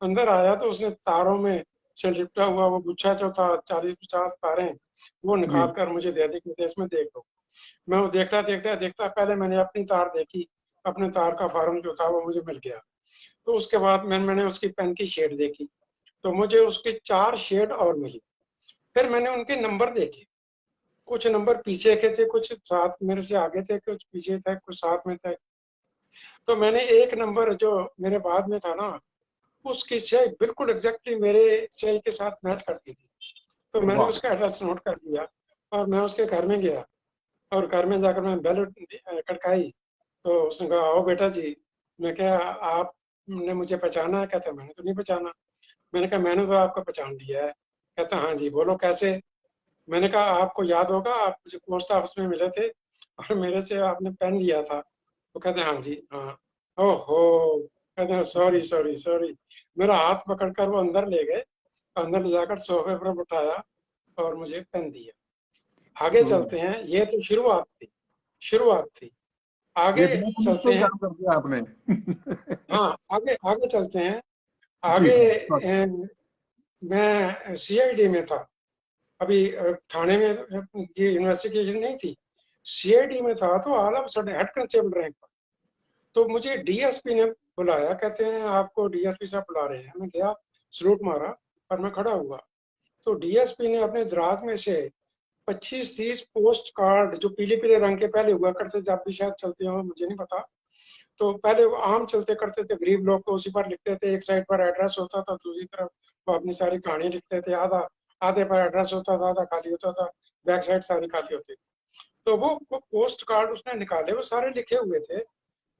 अंदर आया तो उसने तारों में से लिपटा हुआ वो गुच्छा जो था, 40-50 तारें, वो जी। निकाल कर मुझे दे दी कि इसमें देख लो। मैं वो देखता पहले मैंने अपनी तार देखी, अपने तार का फार्म जो था वो मुझे मिल गया। तो उसके बाद मैंने उसकी पेन की शेड देखी, तो मुझे उसकी 4 शेड और मिली। फिर मैंने उनके नंबर देखे, कुछ नंबर पीछे के थे, कुछ साथ मेरे से आगे थे, कुछ पीछे थे, कुछ साथ में थे। तो मैंने एक नंबर जो मेरे बाद में था ना, उसकी स्याही बिल्कुल एग्जैक्टली मेरे स्याही के साथ मैच करती थी। तो मैंने वाह। उसका एड्रेस नोट कर लिया, और मैं उसके घर में गया, और घर में जाकर मैं बेल खड़काई। तो उसने कहा, आओ बेटा जी। मैं क्या, आपने मुझे पहचाना है? कहता, मैंने तो नहीं पहचाना। मैंने कहा, मैंने तो आपको पहचान लिया है। कहता, हाँ जी, बोलो कैसे। मैंने कहा, आपको याद होगा, आप मुझे पोस्ट ऑफिस में मिले थे, और मेरे से आपने पेन लिया था। वो कहते, हाँ जी, हाँ। ओहो, कहते हैं, सॉरी सॉरी सॉरी। मेरा हाथ पकड़कर वो अंदर ले गए, अंदर ले जाकर सोफे पर उठाया, और मुझे पेन दिया। आगे तो चलते हैं, ये तो शुरुआत थी। ये आगे बड़ा चलते मुश्किल हैं। काम कर दिया आपने। हाँ, आगे आगे चलते हैं। जी। आगे मैं सीआईडी में था। अभी थाने में ये इन्वेस्टिगेशन नहीं थी, सीआईडी में था, तो all of sudden head constable rank पर। तो मुझे डीएसपी ने बुलाया, कहते हैं आपको डीएसपी साहब बुला रहे हैं। मैं गया, सलूट मारा और मैं खड़ा हुआ। तो डीएसपी ने अपने दराज में से 25-30 पोस्ट कार्ड, जो पीले पीले रंग के पहले हुआ करते थे, आप भी शायद चलते हो, मुझे नहीं पता, तो पहले वो आम चलते करते थे, गरीब लोग को उसी पर लिखते थे। एक साइड पर एड्रेस होता था, दूसरी तरफ वो अपनी सारी कहानी लिखते थे। आधे पर एड्रेस होता था, आधा खाली होता था, बैक साइड सारी खाली होती थी। तो वो पोस्ट कार्ड उसने निकाले, वो सारे लिखे हुए थे।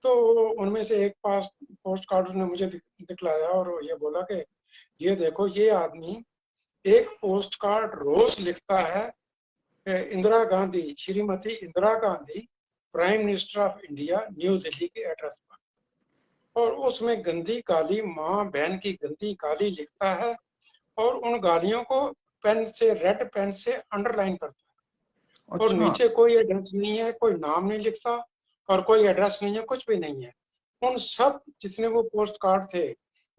तो उनमें से एक पास पोस्ट कार्ड उसने मुझे दिखलाया और ये बोला कि ये देखो, ये आदमी एक पोस्ट कार्ड रोज लिखता है Indira Gandhi, Shrimati Indira Gandhi, prime minister of India, new Delhi के एड्रेस पर। और उसमें गंदी गाली, माँ बहन की गंदी गाली लिखता है और उन गालियों को पेन से, रेड पेन से अंडरलाइन करता है। और अच्छा। नीचे कोई एड्रेस नहीं है, कोई नाम नहीं लिखता और कोई एड्रेस नहीं है, कुछ भी नहीं है। उन सब जितने वो पोस्ट कार्ड थे,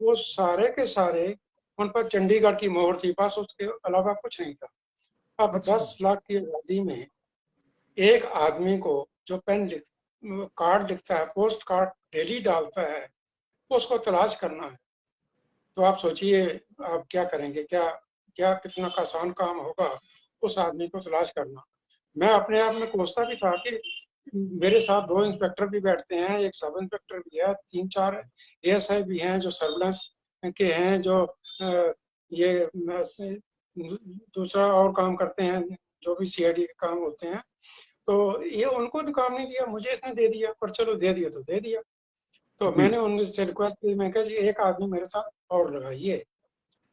वो सारे के सारे उन पर चंडीगढ़ की मोहर थी, बस उसके अलावा कुछ नहीं था। अब अच्छा। 10 लाख की आबादी में एक आदमी को जो कार्ड लिखता है, पोस्ट कार्ड डेली डालता है, उसको तलाश करना है। तो आप सोचिए आप क्या करेंगे, क्या क्या कितना आसान काम होगा उस आदमी को तलाश करना। मैं अपने आप में कोसता भी था कि मेरे साथ 2 इंस्पेक्टर भी बैठते हैं, एक सब इंस्पेक्टर भी है, 3-4 एएसआई भी हैं जो सर्विलांस के हैं, जो ये दूसरा और काम करते हैं, जो भी सीआईडी के काम होते हैं। तो ये उनको भी काम नहीं दिया, मुझे इसने दे दिया, पर चलो दे दिया तो दे दिया। तो जी। मैंने उनसे रिक्वेस्ट की, मैं कहा जी एक आदमी मेरे साथ और लगाइए।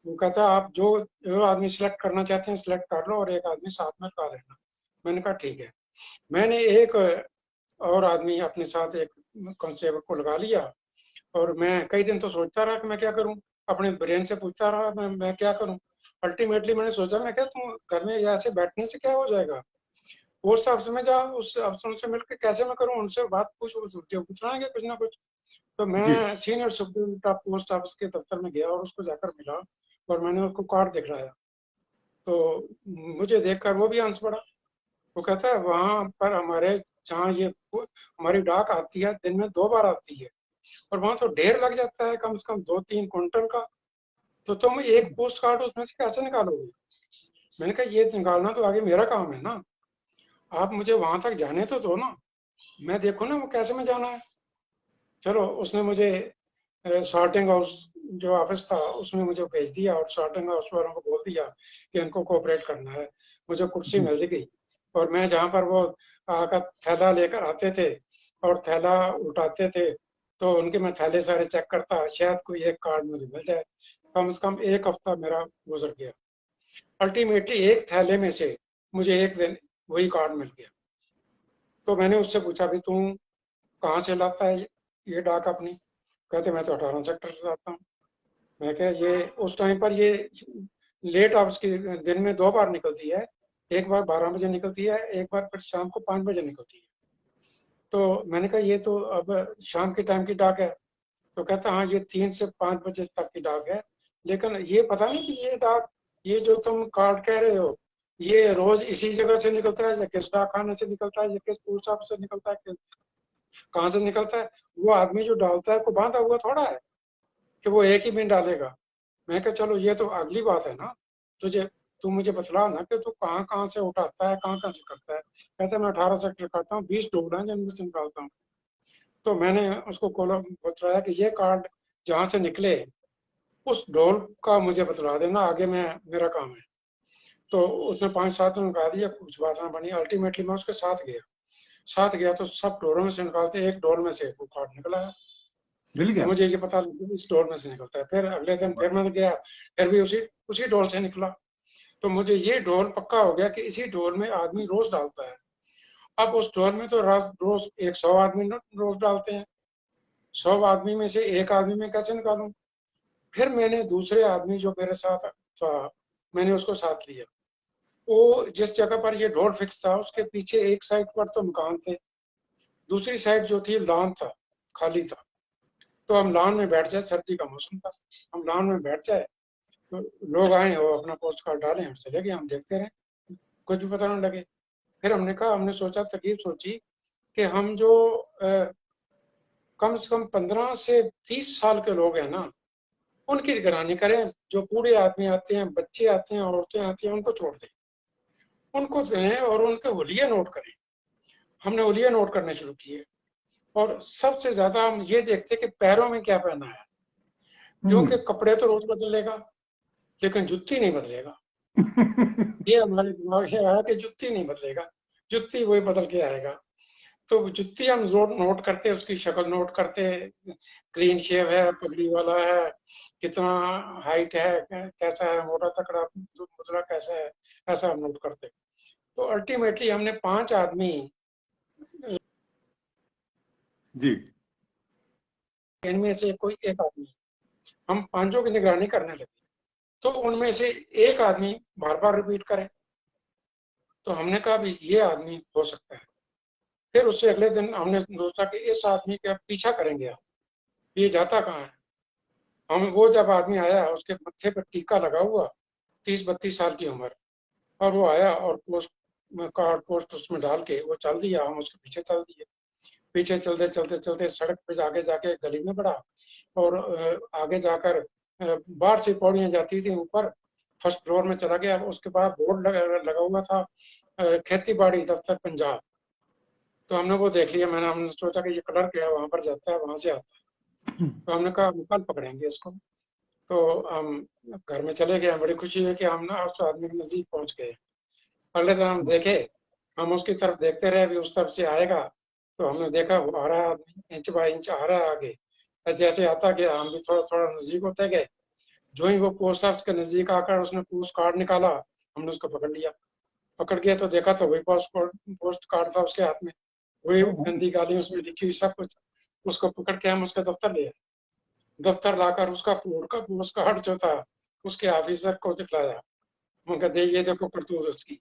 वो कहता आप जो जो आदमी सिलेक्ट करना चाहते हैं सिलेक्ट कर लो और एक आदमी साथ में लगा लेना। मैंने कहा ठीक है। मैंने एक और आदमी अपने साथ, एक कांस्टेबल को लगा लिया। और मैं कई दिन तो सोचता रहा कि मैं क्या करूं, अपने ब्रेन से पूछता रहा मैं क्या करूं। अल्टीमेटली मैंने सोचा, मैं क्या, तुम घर में ऐसे बैठने से क्या हो जाएगा, पोस्ट ऑफिस में जाओ, उस अफसरों से मिलकर कैसे मैं करूं, उनसे बात पूछना कुछ ना कुछ। तो जी। मैं senior supreme of post office के दफ्तर में गया और उसको जाकर मिला और मैंने उसको कार्ड दिखलाया। तो मुझे देखकर वो भी हंस पड़ा। वो कहता है वहां पर हमारे, जहाँ ये हमारी डाक आती है, दिन में 2 बार आती है और वहां तो ढेर लग जाता है, कम से कम 2-3 क्विंटल का। तो तुम एक पोस्ट कार्ड उसमें से कैसे निकालोगे। मैंने कहा ये निकालना तो आगे मेरा काम है ना, आप मुझे वहां तक जाने तो दो ना, मैं देखो ना वो कैसे में जाना है। चलो उसने मुझे सॉर्टिंग हाउस जो ऑफिस था उसमें मुझे भेज दिया और सॉर्टिंग हाउस वालों को बोल दिया कि इनको कोऑपरेट करना है। मुझे कुर्सी जी। मिल गई और मैं जहाँ पर वो आकर थैला लेकर आते थे और थैला उठाते थे, तो उनके मैं थैले सारे चेक करता, शायद कोई एक कार्ड मुझे मिल जाए। कम से कम 1 हफ्ता मेरा गुजर गया। अल्टीमेटली एक थैले में से मुझे एक दिन वही कार्ड मिल गया। तो मैंने उससे पूछा भी तू कहाँ से लाता है ये डाक अपनी। कहते मैं तो 18 सेक्टर से लाता हूँ। मैं क्या, ये उस टाइम पर ये लेट आवर्स की दिन में 2 बार निकलती है, एक बार 12 बजे निकलती है, एक बार फिर शाम को 5 बजे निकलती है। तो मैंने कहा ये तो अब शाम के टाइम की डाक है। तो कहता हाँ ये 3 से 5 बजे तक की डाक है, लेकिन ये पता नहीं कि ये डाक, ये जो तुम कार्ड कह रहे हो, ये रोज इसी जगह से निकलता है या किस डाक खाने से निकलता है या किस पोस्ट ऑफिस से निकलता है, कहाँ से निकलता है। वो आदमी जो डालता है को बांधा हुआ थोड़ा है कि वो एक ही दिन डालेगा। मैं कहा चलो ये तो अगली बात है ना, तुझे तू मुझे बतला ना कि तू कहाँ कहाँ से उठाता है, कहाँ कहाँ से करता है। कहता है मैं 18 सेक्टर करता हूँ, 20 डोबड़ा है जिनमें से निकालता हूँ। तो मैंने उसको बतलाया कि ये कार्ड जहाँ से निकले उस ढोल का मुझे बतला देना, आगे मैं मेरा काम है। तो उसने 5-7 निकाल दिया, कुछ बात ना बनी। अल्टीमेटली मैं उसके साथ गया तो सब डोरों में से निकालते एक डोर में से वो कार्ड निकला है। मिल तो गया। मुझे ये पता लगा इस डोर में से निकलता है। फिर अगले दिन फिर मैंने गया, फिर भी उसी उसी डोर से निकला। तो मुझे ये ढोल पक्का हो गया कि इसी ढोल में आदमी रोज डालता है। अब उस ढोल में तो रोज 100 आदमी रोज डालते हैं, 100 आदमी में से एक आदमी में कैसे निकालूं। फिर मैंने दूसरे आदमी जो मेरे साथ था, मैंने उसको साथ लिया। वो जिस जगह पर ये ढोल फिक्स था उसके पीछे एक साइड पर तो मकान थे, दूसरी साइड जो थी लॉन था, खाली था। तो हम लॉन में बैठ जाए, सर्दी का मौसम था, हम लॉन में बैठ जाए, तो लोग आए और अपना पोस्ट कार्ड डालें और चले गए, हम देखते रहे, कुछ भी पता न लगे। फिर हमने सोचा, तरकीब सोची कि हम जो कम से कम 15 से 30 साल के लोग हैं ना, उनकी निगरानी करें। जो बूढ़े आदमी आते हैं, बच्चे आते हैं, औरतें आती हैं, उनको छोड़ दें, उनको दें और उनके हुलिये नोट करें। हमने हुलिये नोट करने शुरू किए और सबसे ज्यादा हम ये देखते कि पैरों में क्या पहना है, क्योंकि कपड़े तो रोज बदलेगा लेकिन जुत्ती नहीं बदलेगा। ये हमारे दिमाग में आया कि जुत्ती नहीं बदलेगा, जुत्ती वही बदल के आएगा। तो जुत्ती हम नोट करते, उसकी शक्ल नोट करते, क्लीन शेव है, पगड़ी वाला है, कितना हाइट है, कैसा है, मोटा तकड़ा पुतला कैसा है, ऐसा हम नोट करते। तो अल्टीमेटली हमने 5 आदमी जी, इनमें से कोई एक आदमी, हम पांचों की निगरानी करने लगे। तो उनमें से एक आदमी बार बार रिपीट करे, तो हमने कहा भी ये आदमी हो सकता है। फिर उससे अगले दिन हमने सोचा कि इस आदमी का पीछा करेंगे, आप ये जाता कहाँ है। हम वो जब आदमी आया, उसके मत्थे पर टीका लगा हुआ, 30-32 साल की उम्र, और वो आया और पोस्ट कार्ड पोस्ट उसमें डाल के वो चल दिया। हम उसके पीछे चल दिए, पीछे चलते चलते चलते सड़क पे आगे जाके गली में पड़ा, और आगे जाकर बाहर से पौड़ियां जाती थी ऊपर, फर्स्ट फ्लोर में चला गया। उसके बाद बोर्ड लगा हुआ था खेती बाड़ी दफ्तर पंजाब। तो हमने वो देख लिया। हमने सोचा कि ये क्लर्क है, वहां पर जाता है, वहां से आता है। तो हमने कहा हम कल पकड़ेंगे इसको। तो हम घर में चले गए। बड़ी खुशी है कि हम ना उस आदमी के नजदीक पहुंच गए। अगले दिन हम देखे, हम उसकी तरफ देखते रहे, भी उस तरफ से आएगा। तो हमने देखा वो आ रहा है आदमी, इंच बाय इंच आ रहा है आगे। जैसे आता गया हम भी थोड़ा थोड़ा नजदीक होते गए। जो ही वो पोस्ट ऑफिस के नजदीक आकर उसने पोस्ट कार्ड निकाला, हमने उसको पकड़ लिया। पकड़ गया तो देखा तो वही पोस्ट कार्ड था उसके हाथ में, वही गंदी गाली उसमें लिखी हुई सब कुछ। उसको पकड़ के हम उसके दफ्तर ले आए। दफ्तर लाकर उसका पोस्ट कार्ड जो था उसके ऑफिसर को दिखलाया। उनका दे ये देखो करतूत उसकी।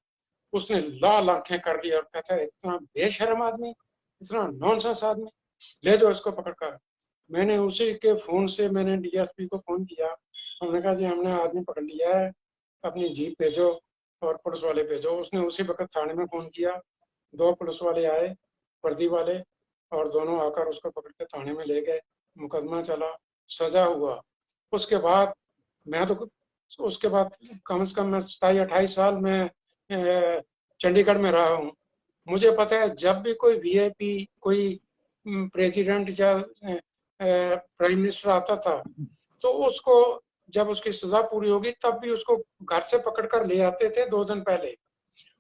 उसने लाल आंखें कर ली और कहता है इतना बेशर्म आदमी, इतना नॉनसेंस आदमी, ले जाओ इसको पकड़ कर। मैंने उसी के फोन से मैंने डीएसपी को फोन किया। हमने कहा जी हमने आदमी पकड़ लिया है, अपनी जीप भेजो और पुलिस वाले भेजो। उसने उसी वक्त थाने में फोन किया। 2 पुलिस वाले आए, वर्दी वाले, और दोनों आकर उसको पकड़ के थाने में ले गए। मुकदमा चला, सजा हुआ। उसके बाद मैं तो उसके बाद कम से कम मैं 27-28 साल में चंडीगढ़ में रहा हूँ। मुझे पता है जब भी कोई वीआईपी, कोई प्रेसिडेंट या प्राइम मिनिस्टर आता था, तो उसको जब उसकी सजा पूरी होगी तब भी उसको घर से पकड़कर ले आते थे 2 दिन पहले,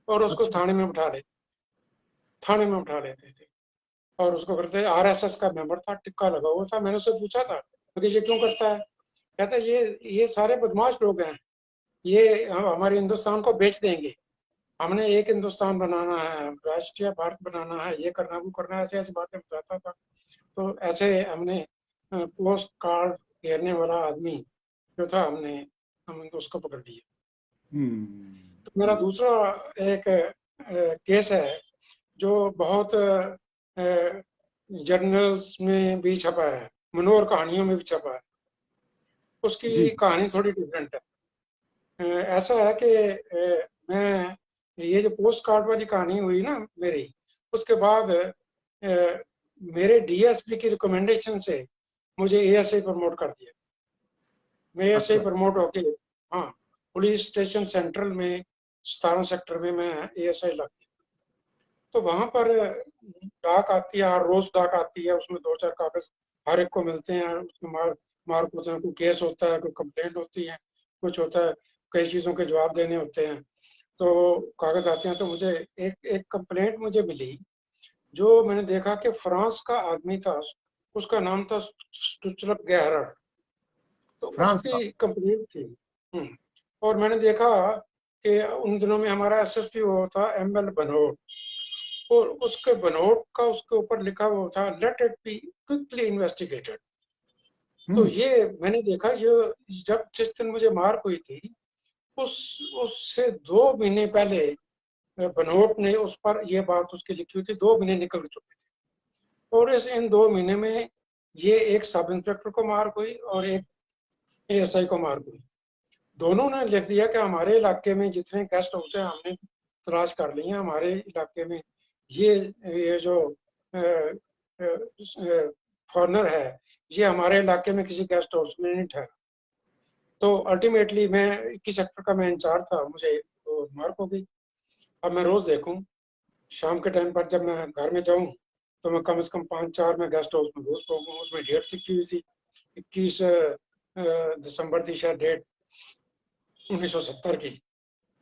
और उसको अच्छा, थाने में उठा लेते थे। और उसको करते, आरएसएस का मेंबर था, टिक्का लगा हुआ था। मैंने उससे पूछा था कि ये क्यों करता है। कहता है ये सारे बदमाश लोग हैं, ये हमारे हिंदुस्तान को बेच देंगे। हमने एक हिंदुस्तान बनाना है, राष्ट्रीय भारत बनाना है, ये करना वो करना है, ऐसे ऐसी बातें बताता था। तो ऐसे हमने पोस्ट कार्ड घेरने वाला आदमी जो था, हम उसको पकड़ लिया। तो मेरा दूसरा एक केस है जो बहुत जर्नल्स में भी छपा है, मनोर कहानियों में भी छपा है। जी, उसकी कहानी थोड़ी डिफरेंट है। ऐसा है कि मैं ये जो पोस्ट कार्ड वाली कहानी हुई ना मेरी, उसके बाद मेरे डीएसपी की रिकमेंडेशन से मुझे एएसआई प्रमोट कर दिया। मैं एएसआई अच्छा, प्रमोट होके, हाँ, पुलिस स्टेशन सेंट्रल में 17 सेक्टर में मैं एएसआई लग गया। तो वहां पर डाक आती है, हर रोज डाक आती है, उसमें 2-4 कागज हर एक को मिलते हैं। उसमें मार होते हैं, कोई केस होता है, कोई कंप्लेंट होती है, कुछ होता है, कई चीजों के जवाब देने होते हैं। तो कागज आते हैं। तो मुझे एक एक कंप्लेंट मुझे मिली, जो मैंने देखा कि फ्रांस का आदमी था, उसका नाम था स्टुचलक गहरर। तो फ्रांस का। उसकी कंप्लेंट थी। और मैंने देखा कि उन दिनों में हमारा एसएसपी वो था एमएल बनोट, और उसके बनोट का उसके ऊपर लिखा हुआ था let it be quickly investigated. तो हम्म ये मैंने देखा, ये जब जिस दिन मुझे मार हुई थी, उस उससे 2 महीने पहले बनोट ने उस पर ये बात उसकी लिखी हुई थी। 2 महीने निकल चुके थे, और इन 2 महीने में ये एक सब इंस्पेक्टर को मार हुई और एक एएसआई को मार हुई। दोनों ने लिख दिया कि हमारे इलाके में जितने गेस्ट हाउस हैं, हमने तलाश कर ली हैं हमारे इलाके में, ये जो फॉरनर है ये हमारे इलाके में किसी गेस्ट हाउस में नहीं ठहरा। तो अल्टीमेटली मैं 21 सेक्टर का मैं इंचार्ज था, मुझे तो मार्क हो गई। अब मैं रोज देखूं, शाम के टाइम पर जब मैं घर में जाऊं तो मैं कम से कम 5-4 में गेस्ट हाउस में घुस पाऊंगा। उसमें डेट लिखी हुई थी 21 दिसंबर थी शायद डेट 1970 की।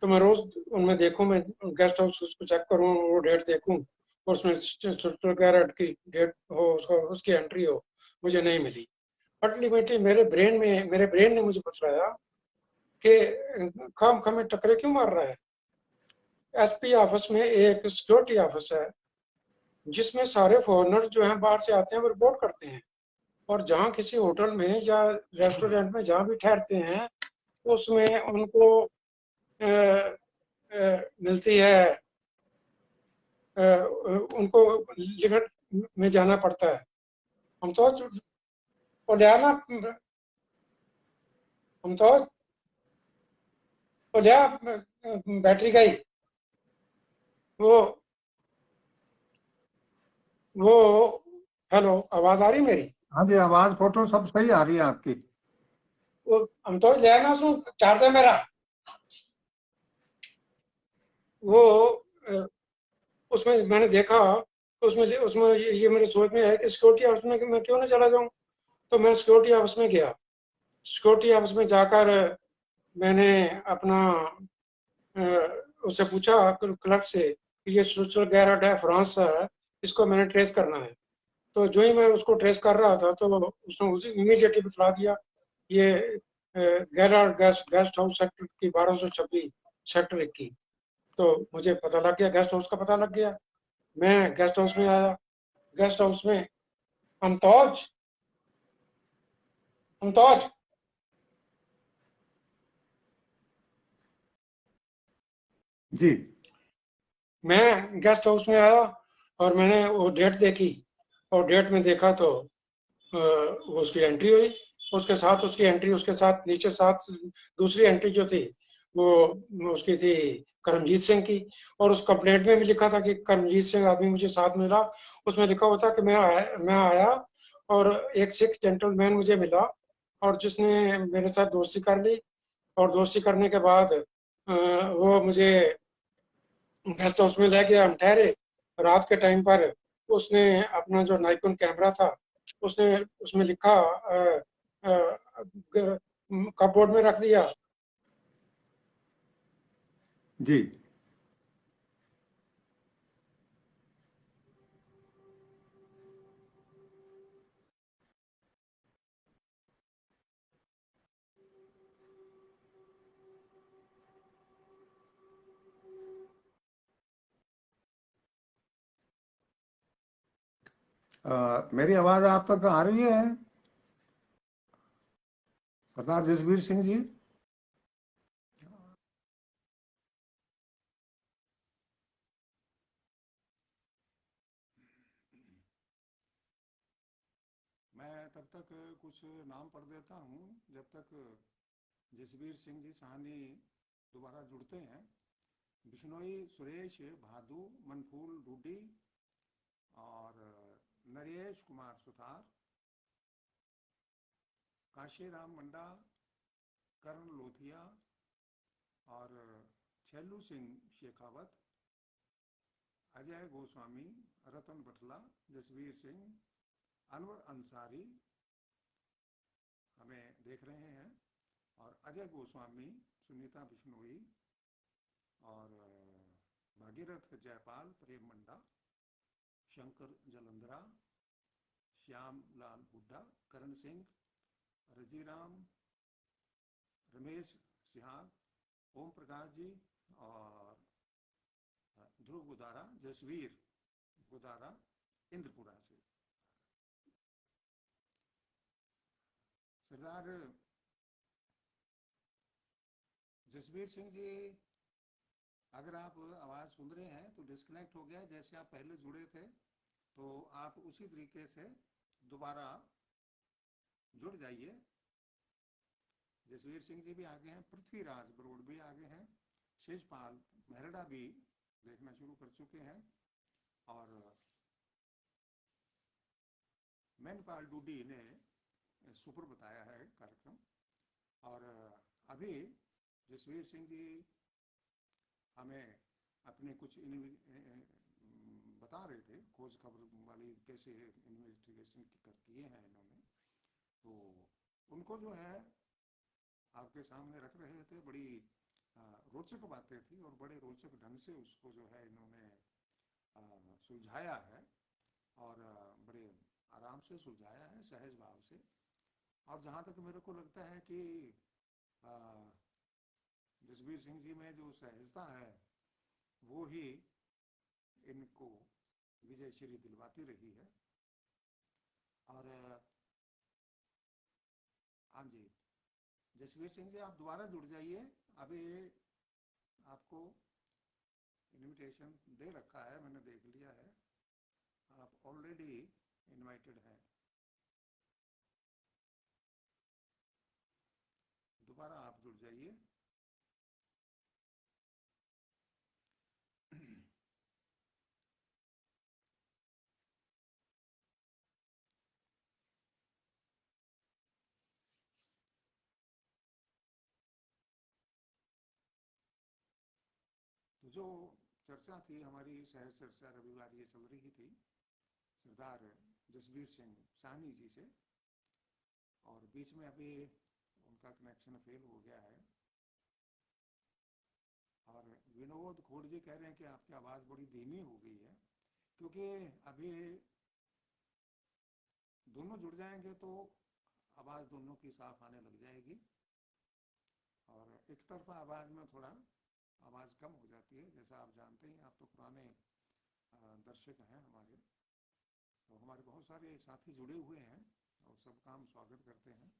तो मैं रोज उनमें देखूं, मैं गेस्ट हाउस उसको चेक करूं, वो डेट देखूं और उसमें कैरेट की डेट हो, उसको उसकी एंट्री हो, मुझे नहीं मिली। अल्टीमेटली मेरे ब्रेन ने मुझे बतलाया कि खाम खामे टकरे क्यों मार रहा है। एसपी ऑफिस में एक सिक्योरिटी ऑफिस है जिसमें सारे फॉरेनर जो हैं बाहर से आते हैं वो रिपोर्ट करते हैं, और जहाँ किसी होटल में या रेस्टोरेंट में जहाँ भी ठहरते हैं उसमें उनको मिलती है, उनको लिमिट में जाना पड़ता है। हम तो ना हम तो बैटरी गई, वो वो हेलो, आवाज आ रही मेरी? हाँ जी, आवाज फोटो सब सही आ रही है आपकी। वो हम तो ना चार्जर मेरा वो उसमें मैंने देखा, उसमें उसमें ये मेरे सोच में है कि सिक्योरिटी हाउस में मैं क्यों ना चला जाऊं। तो मैं सिक्योरिटी हाउस में गया। सिक्योरिटी हाउस में जाकर मैंने अपना उससे पूछा क्लर्क से कि ये सोशल गैरट है, फ्रांस है, इसको मैंने ट्रेस करना है। तो जो ही मैं उसको ट्रेस कर रहा था तो उसने उसे इमीडिएटली बतला दिया, ये गैराट गेस्ट हाउस सेक्टर की 1226 सेक्टर 21। तो मुझे पता लग गया, गेस्ट हाउस का पता लग गया। मैं गेस्ट हाउस में आया। गेस्ट हाउस में अमताज अमताज जी मैं गेस्ट हाउस में आया और मैंने वो डेट देखी, और डेट में देखा तो वो उसकी एंट्री हुई। उसकी एंट्री, उसके साथ नीचे साथ दूसरी एंट्री जो थी वो उसकी थी करमजीत सिंह की। और उस कंप्लेंट में भी लिखा था कि करमजीत सिंह आदमी मुझे साथ मिला। उसमें लिखा हुआ था कि मैं आया और एक सिख जेंटलमैन मुझे मिला और जिसने मेरे साथ दोस्ती कर ली, और दोस्ती करने के बाद वो मुझे गेस्ट हाउस में ले गया। हम ठहरे रात के टाइम पर। उसने अपना जो नाइकॉन कैमरा था उसने उसमें लिखा कपबोर्ड में रख दिया। जी मेरी आवाज आप तक आ रही है सरदार जसबीर सिंह जी? मैं तब तक कुछ नाम पढ़ देता हूँ जब तक जसबीर सिंह जी साहनी दोबारा जुड़ते हैं। बिश्नोई सुरेश भादु मनफूल रूडी और नरेश कुमार सुतार, काशीराम मंडा, करण लोथिया और छेलू सिंह शेखावत, अजय गोस्वामी, रतन बटला, जसवीर सिंह, अनवर अंसारी हमें देख रहे हैं, और अजय गोस्वामी, सुनीता बिश्नोई और भागीरथ जयपाल, प्रेम मंडा, शंकर जलंधरा, श्याम लाल हुड्डा, करण सिंह, रजीराम, रमेश सिहाग, ओम प्रकाश जी और ध्रुव गुदारा, जसवीर गुदारा इंद्रपुरा से। सरदार जसवीर सिंह जी, अगर आप आवाज़ सुन रहे हैं तो डिस्कनेक्ट हो गया, जैसे आप पहले जुड़े थे तो आप उसी तरीके से दोबारा जुड़ जाइए। जसवीर सिंह जी भी आगे हैं, पृथ्वीराज बरोड़ भी आगे हैं, शेषपाल मेहरडा भी देखना शुरू कर चुके हैं। और मैनपाल डूडी ने सुपर बताया है कार्यक्रम। और अभी जसवीर सिंह जी हमें अपने कुछ बता रहे थे, खोज खबर वाली कैसे इन्वेस्टिगेशन किए हैं इन्होंने, तो उनको जो है आपके सामने रख रहे थे। बड़ी रोचक बातें थी और बड़े रोचक ढंग से उसको जो है इन्होंने सुलझाया है, और बड़े आराम से सुलझाया है, सहज भाव से। और जहाँ तक मेरे को लगता है कि जसबीर सिंह जी में जो सहजता है वो ही इनको विजय श्री दिलवाती रही है। और हाँ जी, जसवीर सिंह जी आप दोबारा जुड़ जाइए। अभी आपको इनविटेशन दे रखा है, मैंने देख लिया है, आप ऑलरेडी इनवाइटेड हैं। दोबारा आप जुड़ जाइए। तो जो चर्चा थी हमारी, सहज चर्चा रविवार ये चल रही थी सरदार जसबीर सिंह साहनी जी से, और बीच में अभी उनका कनेक्शन फेल हो गया है। और विनोद खोड़ जी कह रहे हैं कि आपकी आवाज़ बड़ी धीमी हो गई है, क्योंकि अभी दोनों जुड़ जाएंगे तो आवाज़ दोनों की साफ आने लग जाएगी, और एक तरफा आवाज़ में थोड़ा आवाज़ कम हो जाती है। जैसा आप जानते हैं, आप तो पुराने दर्शक हैं हमारे, तो हमारे बहुत सारे साथी जुड़े हुए हैं और सबका हम स्वागत करते हैं।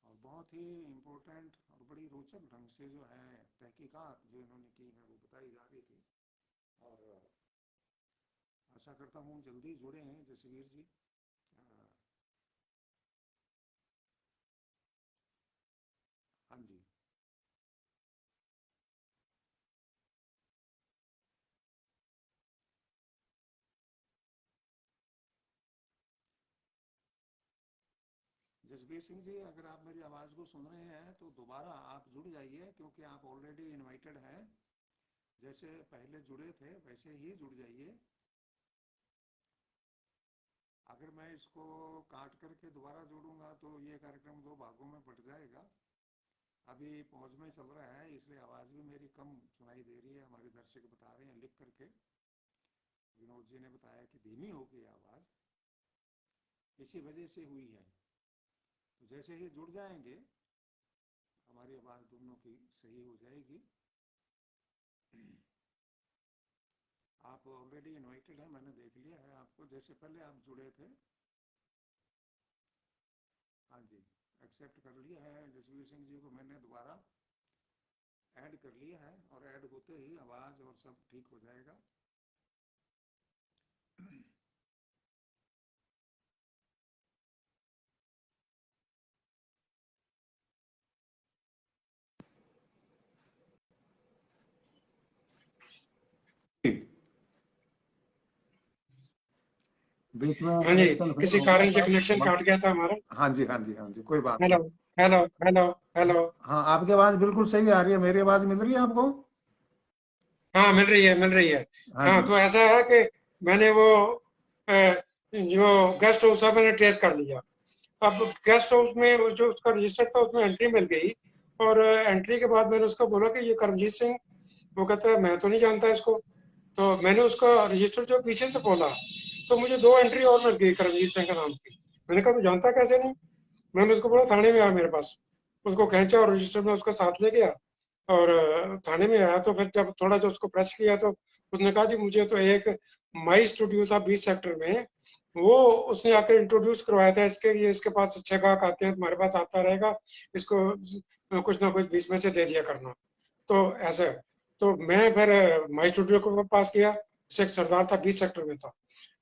और बहुत ही इम्पोर्टेंट और बड़ी रोचक ढंग से जो है तहकीकात जो इन्होंने की है वो बताई जा रही थी, और आशा करता हूँ जल्दी जुड़े हैं जसवीर जी। हाँ जी, जसबीर सिंह जी अगर आप मेरी आवाज़ को सुन रहे हैं तो दोबारा आप जुड़ जाइए, क्योंकि आप ऑलरेडी इनवाइटेड हैं। जैसे पहले जुड़े थे वैसे ही जुड़ जाइए। अगर मैं इसको काट करके दोबारा जोड़ूंगा तो ये कार्यक्रम दो भागों में बट जाएगा। अभी पहुंच में चल रहा है, इसलिए आवाज़ भी मेरी कम सुनाई दे रही है। हमारे दर्शक बता रहे हैं लिख करके, विनोद जी ने बताया कि धीमी हो गई आवाज़, इसी वजह से हुई है। तो जैसे ही जुड़ जाएंगे हमारी आवाज़ दोनों की सही हो जाएगी। आप ऑलरेडी इनवाइटेड हैं, मैंने देख लिया है आपको, जैसे पहले आप जुड़े थे। हाँ जी, एक्सेप्ट कर लिया है। जसवीर सिंह जी को मैंने दोबारा ऐड कर लिया है, और ऐड होते ही आवाज़ और सब ठीक हो जाएगा। बीच में हाँ जी, कनेक्शन फेल किसी हो गया कारण से था। कनेक्शन काट गया था हमारा। हाँ जी, हाँ जी, हाँ जी, कोई बात हेलो नहीं। Hello hello hello. हाँ, आपकी आवाज़ बिल्कुल सही आ रही है। मेरी आवाज़ मिल रही है आपको? हाँ, मिल रही है, मिल रही है। हाँ हाँ, जी, तो ऐसा है कि मैंने वो जो गेस्ट हाउस है मैंने ट्रेस कर लिया। अब गेस्ट हाउस में वो जो उसका रजिस्टर था उसमें एंट्री मिल गई, और एंट्री के बाद मैंने उसको बोला कि ये करमजीत सिंह, वो कहता है मैं तो नहीं जानता इसको। तो मैंने उसका रजिस्टर जो पीछे से खोला तो मुझे 2 एंट्री और मिल गई करमजीत सिंह के नाम की। मैंने कहा तू जानता कैसे नहीं? मैंने उसको बोला थाने में आ मेरे पास। उसको खींचा और रजिस्टर में उसका साथ ले गया, और थाने में आया। तो फिर जब थोड़ा जो उसको प्रेस किया तो उसने कहा जी मुझे तो एक माई स्टूडियो था 20 सेक्टर में, वो उसने आकर इंट्रोड्यूस करवाया था इसके, ये इसके पास अच्छे ग्राहक आते हैं, तुम्हारे पास आता रहेगा, इसको कुछ ना कुछ बीच में से दे दिया करना। तो ऐसे, तो मैं फिर माई स्टूडियो के पास गया, एक सरदार था 20 सेक्टर में था।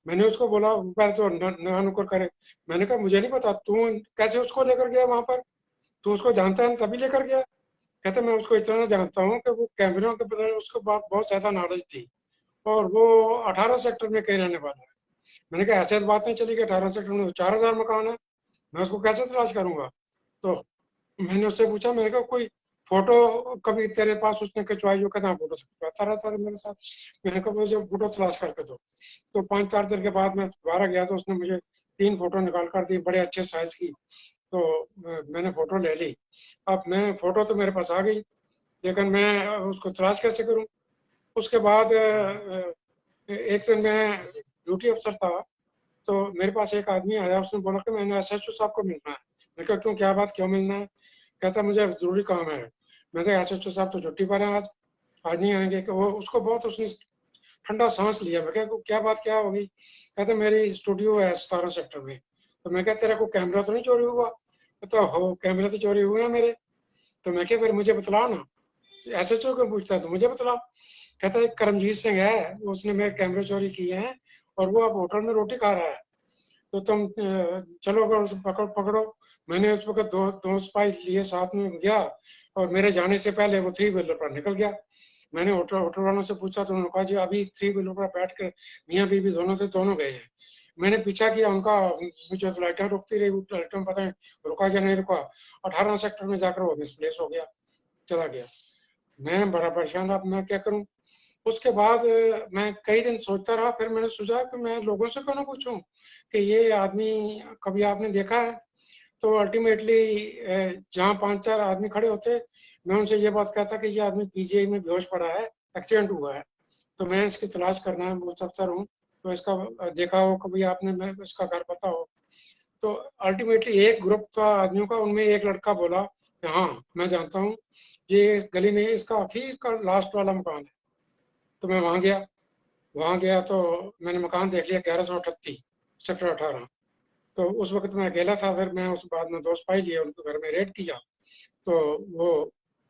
मैंने उसको बोला, पहले तो ना नुकर करे। मैंने कहा मुझे नहीं पता, तू कैसे उसको लेकर गया वहां पर? तू उसको जानता है तभी लेकर गया? कहते मैं उसको इतना जानता हूँ कि वो कैमरों के बारे में उसको बहुत ज़्यादा नॉलेज थी, और वो 18 सेक्टर में कहीं रहने वाला है। मैंने कहा ऐसे बात नहीं चली कि 18 सेक्टर में 4000 मकान है, मैं उसको कैसे तलाश करूंगा। तो मैंने उससे पूछा, मैंने कहा कोई फोटो कभी तेरे पास उसने खिंचवाई हो? कहता फोटो खिंचवाता रहता था मेरे साथ। मैंने कहा मुझे फोटो तलाश करके दो। तो 5-4 दिन के बाद मैं दोबारा गया तो उसने मुझे 3 फोटो निकाल कर दी, बड़े अच्छे साइज की। तो मैंने फोटो ले ली। अब मैं फोटो तो मेरे पास आ गई, लेकिन मैं उसको तलाश कैसे करूं। उसके बाद एक दिन मैं ड्यूटी अफसर था, तो मेरे पास एक आदमी आया, उसने बोला कि मैंने एसएचओ साहब को मिलना है। मैं कहा क्यों, क्या बात, क्यों मिलना है? कहता मुझे जरूरी काम है। मैं कहा एसएचओ साहब तो छुट्टी पर हैं, आज नहीं आएंगे। कि वो उसको बहुत उसने ठंडा सांस लिया। मैं कहा क्या बात, क्या होगी? कहते मेरी स्टूडियो है 17 सेक्टर में। तो मैं कहा तेरा को कैमरा तो नहीं चोरी हुआ? तो हो, कैमरा तो चोरी हुए हैं मेरे। तो मैं क्या, फिर मुझे बतलाओ ना। एसएचओ को पूछता है तो मुझे बतलाओ। कहता है करमजीत सिंह है, उसने मेरे कैमरे चोरी किए हैं और वो अब होटल में रोटी खा रहा है, तो तुम चलो अगर उसे पकड़ो। मैंने उस वक्त दो सिपाही लिए, साथ में गया, और मेरे जाने से पहले वो 3 व्हीलर पर निकल गया। मैंने होटल वालों से पूछा तो उन्होंने कहा जी अभी 3 व्हीलर पर बैठ कर मियाँ बीवी दोनों थे, दोनों गए हैं। मैंने पीछा किया उनका, मुझे तो लाइटें रुकती रही, लाइटों में पता नहीं रुका या नहीं रुका। 18 सेक्टर में जाकर वो मिसप्लेस हो गया, चला गया। मैं बड़ा परेशान था, अब मैं क्या करूं। उसके बाद मैं कई दिन सोचता रहा, फिर मैंने सोचा कि मैं लोगों से क्यों ना पूछूं कि ये आदमी कभी आपने देखा है। तो अल्टीमेटली जहाँ 5-4 आदमी खड़े होते, मैं उनसे ये बात कहता कि ये आदमी पीजीआई में बेहोश पड़ा है, एक्सीडेंट हुआ है, तो मैं इसकी तलाश करना है, बहुत अफसर हूँ, तो इसका देखा हो कभी आपने, मैं इसका घर पता हो। तो अल्टीमेटली एक ग्रुप था आदमियों का, उनमें एक लड़का बोला कि हाँ मैं जानता हूँ, ये गली में इसका आखिर का लास्ट वाला मकान है। तो मैं वहाँ गया तो मैंने मकान देख लिया, 1138 सेक्टर 18। तो उस वक्त मैं अकेला था, फिर मैं उस बाद में 2 सिपाही लिए, उनके घर में रेड किया। तो वो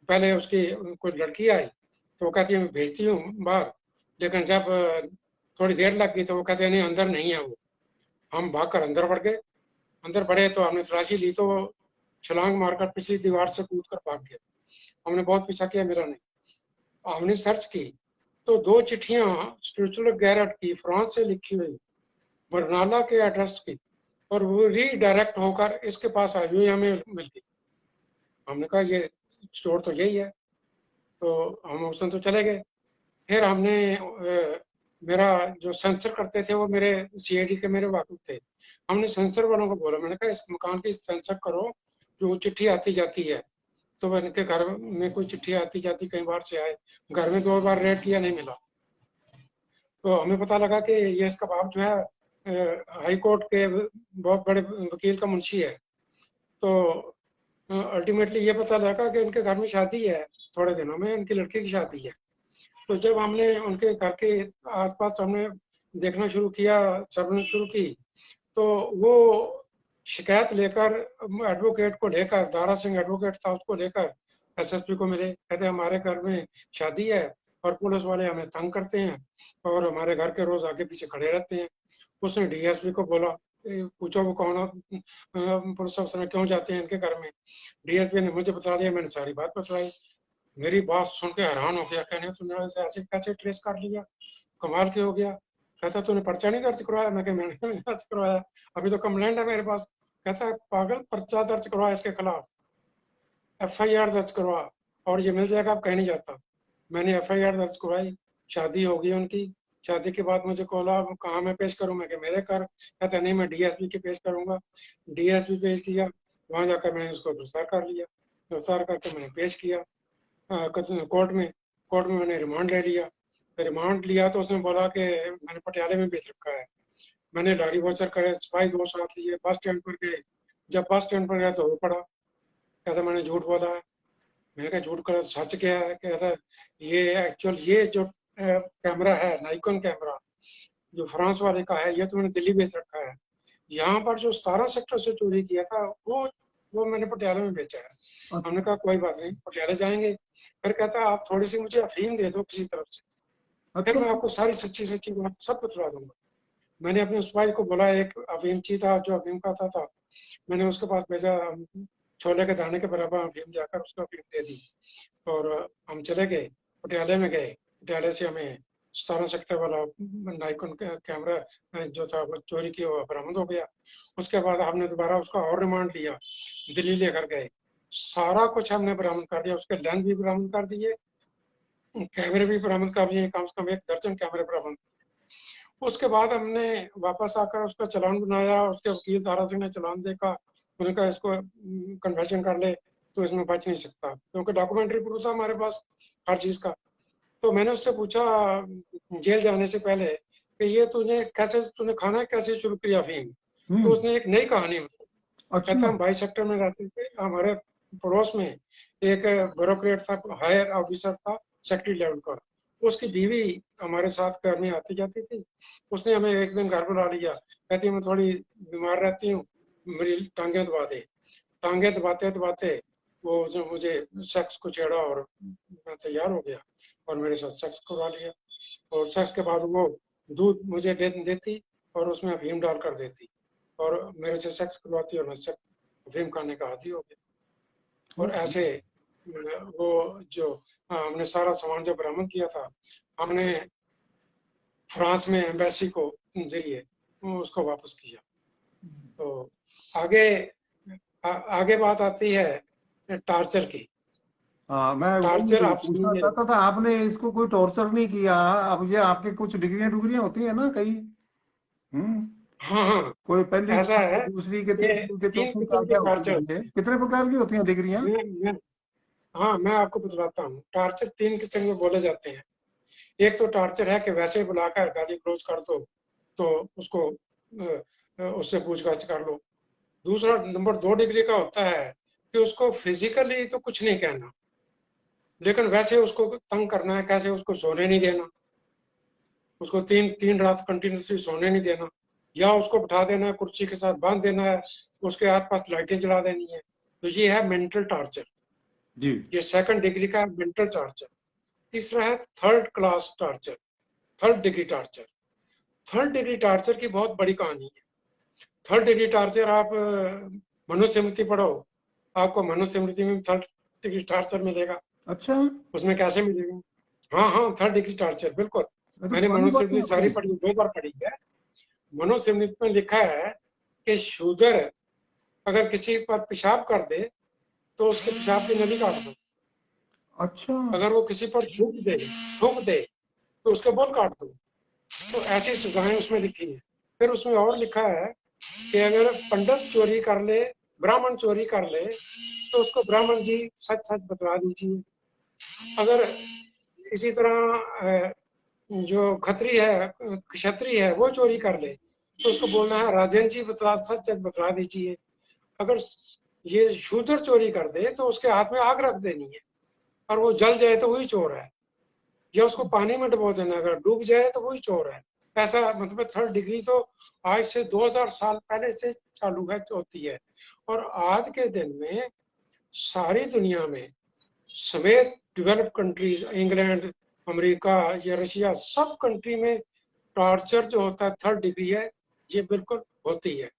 पहले उसकी कोई लड़की आई, तो वो कहती है मैं भेजती हूँ बाहर, लेकिन जब थोड़ी देर लग गई तो वो कहते हैं नहीं अंदर नहीं है वो। हम भाग कर अंदर बढ़ गए। अंदर बढ़े तो हमने तलाशी ली, तो छलांग मारकर पिछली दीवार से कूद कर भाग गया। हमने बहुत पीछा किया, मिला नहीं। हमने सर्च की तो 2 चिट्ठियां स्पिरिचुअल गैरट की, फ्रांस से लिखी हुई, बरनाला के एड्रेस की, और वो रीडायरेक्ट होकर इसके पास आई हुई, हमें मिल गई। हमने कहा ये स्टोर तो यही है। तो हम उस दिन तो चले गए। फिर हमने मेरा जो सेंसर करते थे वो मेरे सीआईडी के मेरे वाकिफ थे। हमने सेंसर वालों को बोला, मैंने कहा इस मकान की सेंसर करो, जो चिट्ठी आती जाती है। तो इनके घर में कोई चिट्ठी आती जाती कई बार से आए, घर में 2 बार रेड किया, नहीं मिला। तो हमें पता लगा कि ये इसका बाप जो है हाई कोर्ट के बहुत बड़े वकील का मुंशी है। तो अल्टीमेटली ये पता लगा कि इनके घर में शादी है, थोड़े दिनों में इनकी लड़की की शादी है। तो जब हमने उनके घर के आसपास हमने देखना शुरू किया, सर्विलेंस शुरू की, तो वो शिकायत लेकर एडवोकेट को लेकर, दारा सिंह एडवोकेट था, उसको लेकर एसएसपी को मिले। कहते हमारे घर में शादी है और पुलिस वाले हमें तंग करते हैं और हमारे घर के रोज आगे पीछे खड़े रहते हैं। उसने डीएसपी को बोला, पूछो वो कौन पुलिस अफसर क्यों जाते हैं इनके घर में। डीएसपी ने मुझे बता दिया, मैंने सारी बात बताई। मेरी बात सुन के हैरान हो गया, कहने तुमने ऐसे कैसे ट्रेस कर लिया, कमाल के हो गया। कहता तूने पर्चा नहीं दर्ज करवाया? मैं मैंने नहीं दर्ज करवाया, अभी तो कंप्लेंट है मेरे पास। कहता है पागल, पर्चा दर्ज करवा इसके खिलाफ, एफआईआर दर्ज करवा, और ये मिल जाएगा, अब कहीं नहीं जाता। मैंने एफआईआर दर्ज करवाई, शादी हो गई उनकी। शादी के बाद मुझे बोला कहाँ मैं पेश करूँ, मैं मेरे घर। कहता नहीं मैं डीएसपी के पेश करूंगा। डीएसपी पेश किया, वहां जाकर मैंने उसको गिरफ्तार कर लिया। गिरफ्तार करके मैंने पेश किया कोर्ट में। कोर्ट में मैंने रिमांड ले लिया। रिमांड लिया तो उसने बोला कि मैंने पटियाले में बेच रखा है। मैंने लारी वॉचर करे, सिपाही 2 साथ लिए, बस स्टैंड पर गए। जब बस स्टैंड पर गया तो वो पड़ा, कहता मैंने झूठ बोला है। मैंने कहा झूठ कर सच क्या है? कहता ये एक्चुअल ये जो कैमरा है, नाइकॉन कैमरा, जो फ्रांस वाले का है, ये तो मैंने दिल्ली बेच रखा है। यहाँ पर जो 17 सेक्टर से चोरी किया था वो मैंने पटियाला में बेचा है। हमने कहा कोई बात नहीं, पटियाला जाएंगे। फिर कहता आप थोड़ी सी मुझे अफीम दे दो किसी तरफ से, फिर मैं आपको सारी सच्ची सच्ची बात सब बतला दूंगा। मैंने अपने उस भाई को बोला, एक अफीमची था जो अफीम खाता था, मैंने उसके पास भेजा, छोले के दाने के बराबर अफीम जाकर उसको अफीम दे दी और हम चले गए, पटियाले में गए। पटियाले से हमें 17 सेक्टर वाला नाइकॉन कैमरा जो था वो चोरी किया हुआ बरामद हो गया। उसके बाद हमने दोबारा उसका और रिमांड लिया, दिल्ली लेकर गए, सारा कुछ हमने बरामद कर दिया, उसके लेंस भी बरामद कर दिए, कैमरे भी बरामद कर दिए, कम से कम 1 दर्जन कैमरे बरामद। उसके बाद हमने वापस आकर उसका चालान बनाया, उसके वकील तारा सिंह ने चालान देखा, उन्होंने कहा इसको कन्वर्जन कर ले तो इसमें बच नहीं सकता, क्योंकि डॉक्यूमेंट्री प्रूफ था हमारे पास हर चीज का। तो मैंने उससे पूछा जेल जाने से पहले कि ये तूने खाना कैसे शुरू किया अफीम? तो उसने एक नई कहानी बताई। कहता हम 22 सेक्टर में रहते थे, हमारे पड़ोस में एक ब्यूरोक्रेट था, हायर ऑफिसर था सेक्रेटरी लेवल का, उसकी बीवी हमारे साथ घर में आती जाती थी। उसने हमें एक दिन घर बुला लिया, कहती मैं थोड़ी बीमार रहती हूँ, मेरी टांगे दबा दे। टांगे दबाते दबाते वो जो मुझे सेक्स को छेड़ा और मैं तैयार हो गया और मेरे साथ सेक्स करवा लिया। और सेक्स के बाद वो दूध मुझे देती और उसमें अफीम डाल कर देती और मेरे से सेक्स करवाती और मैं अफीम खाने का आदी हो गया। और ऐसे वो जो हमने सारा सामान जो बरामद किया था, हमने फ्रांस में एम्बेसी को जरिए उसको वापस किया। तो आगे आगे बात आती है टॉर्चर की। हाँ, मैं टॉर्चर वही आप पूछना सुनिए। चाहता था, आपने इसको कोई टॉर्चर नहीं किया? अब ये आपके कुछ डिग्रियां होती है ना कई। हम्म। हाँ हाँ, कोई पहली ऐसा क्लास है, की, दूसरी के, ये तीसरी के, 3 चौथी का किस्म के क्या होती टॉर्चर है होते ये? हैं। कितने प्रकार की होती हैं डिग्रियां? मैं हाँ, मैं आपको बतलाता हूँ। टॉर्चर 3 किस्म के बोले जाते हैं। एक तो टॉर्चर है कि वैसे ही बुलाकर गाली गलौज कर दो तो उसको उससे पूछताछ कर लो। दूसरा नंबर 2 डिग्री का होता है कि उसको फिजिकली तो कुछ नहीं कहना, लेकिन वैसे उसको तंग करना है, कैसे उसको सोने नहीं देना, उसको 3 रात कंटिन्यूसली सोने नहीं देना, या उसको बिठा देना है, कुर्सी के साथ बांध देना है, उसके आसपास लाइटें जला देनी है। तो ये है मेंटल टॉर्चर, जी। ये 2nd डिग्री का मेंटल टॉर्चर। तीसरा है 3rd class torture, 3rd degree torture. 3rd degree torture की बहुत बड़ी कहानी है। 3rd डिग्री टॉर्चर आप मनुस्मृति पढ़ो, आपको मनुस्मृति में 3rd डिग्री टॉर्चर मिलेगा। अच्छा, उसमें कैसे मिलेगा? हाँ हाँ, 3rd डिग्री टॉर्चर, बिल्कुल। ये तो मैंने पुरानी बातें मनुस्मृति होती सारी हैं। पढ़ी, 2 बार पढ़ी है। मनुस्मृति में लिखा है कि शूद्र अगर किसी पर पेशाब कर दे तो उसके पेशाब की नली काट दो। अच्छा। अगर वो किसी पर थूक दे तो उसके बोल काट दो। तो ऐसी सजाएं उसमें लिखी है। फिर उसमें और लिखा है कि अगर पंडित चोरी कर ले, ब्राह्मण चोरी कर ले, तो उसको ब्राह्मण जी सच सच बतला दीजिए। अगर इसी तरह जो खत्री है, क्षत्रिय है, वो चोरी कर ले तो उसको बोलना है राजन जी सच सच बतला दीजिए। अगर ये शूद्र चोरी कर दे तो उसके हाथ में आग रख देनी है और वो जल जाए तो वही चोर है, या उसको पानी में डुबो देना, अगर डूब जाए तो वही चोर है। ऐसा मतलब 3rd डिग्री तो आज से 2000 साल पहले से चालू है, होती है। और आज के दिन में सारी दुनिया में समेत डेवलप कंट्रीज, इंग्लैंड, अमेरिका या रशिया, सब कंट्री में टॉर्चर जो होता है 3rd डिग्री है, ये बिल्कुल होती है।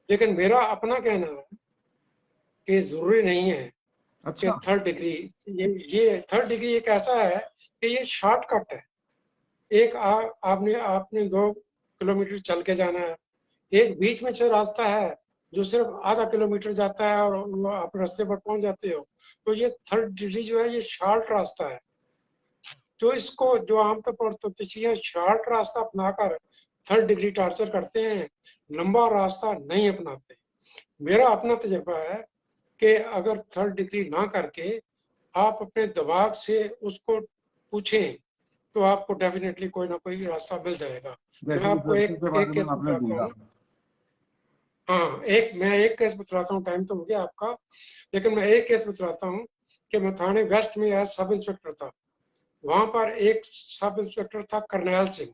लेकिन मेरा अपना कहना है कि जरूरी नहीं है कि अच्छा। 3rd डिग्री, ये 3rd डिग्री एक ऐसा है कि ये शॉर्टकट है। एक आपने आपने 2 किलोमीटर चल के जाना है, एक बीच में से रास्ता है जो सिर्फ आधा किलोमीटर जाता है और आप रास्ते पर पहुंच जाते हो। तो ये 3rd डिग्री जो है ये शॉर्ट रास्ता है। जो आमतौर पर तो शॉर्ट रास्ता अपनाकर 3rd डिग्री टॉर्चर करते हैं, लंबा रास्ता नहीं अपनाते। मेरा अपना तजुर्बा है कि अगर 3rd डिग्री ना करके आप अपने दिमाग से उसको पूछें तो आपको डेफिनेटली कोई ना कोई रास्ता मिल जाएगा। मैं जैसे इस आपको लड़के एक के एक बारे में केस आपने बताता बोला। हूँ। हाँ, मैं एक केस बतलाता हूँ, टाइम तो हो गया आपका, लेकिन मैं एक केस बतलाता हूँ कि मैं थाने वेस्ट में एज सब इंस्पेक्टर था। वहां पर एक सब इंस्पेक्टर था करनैल सिंह।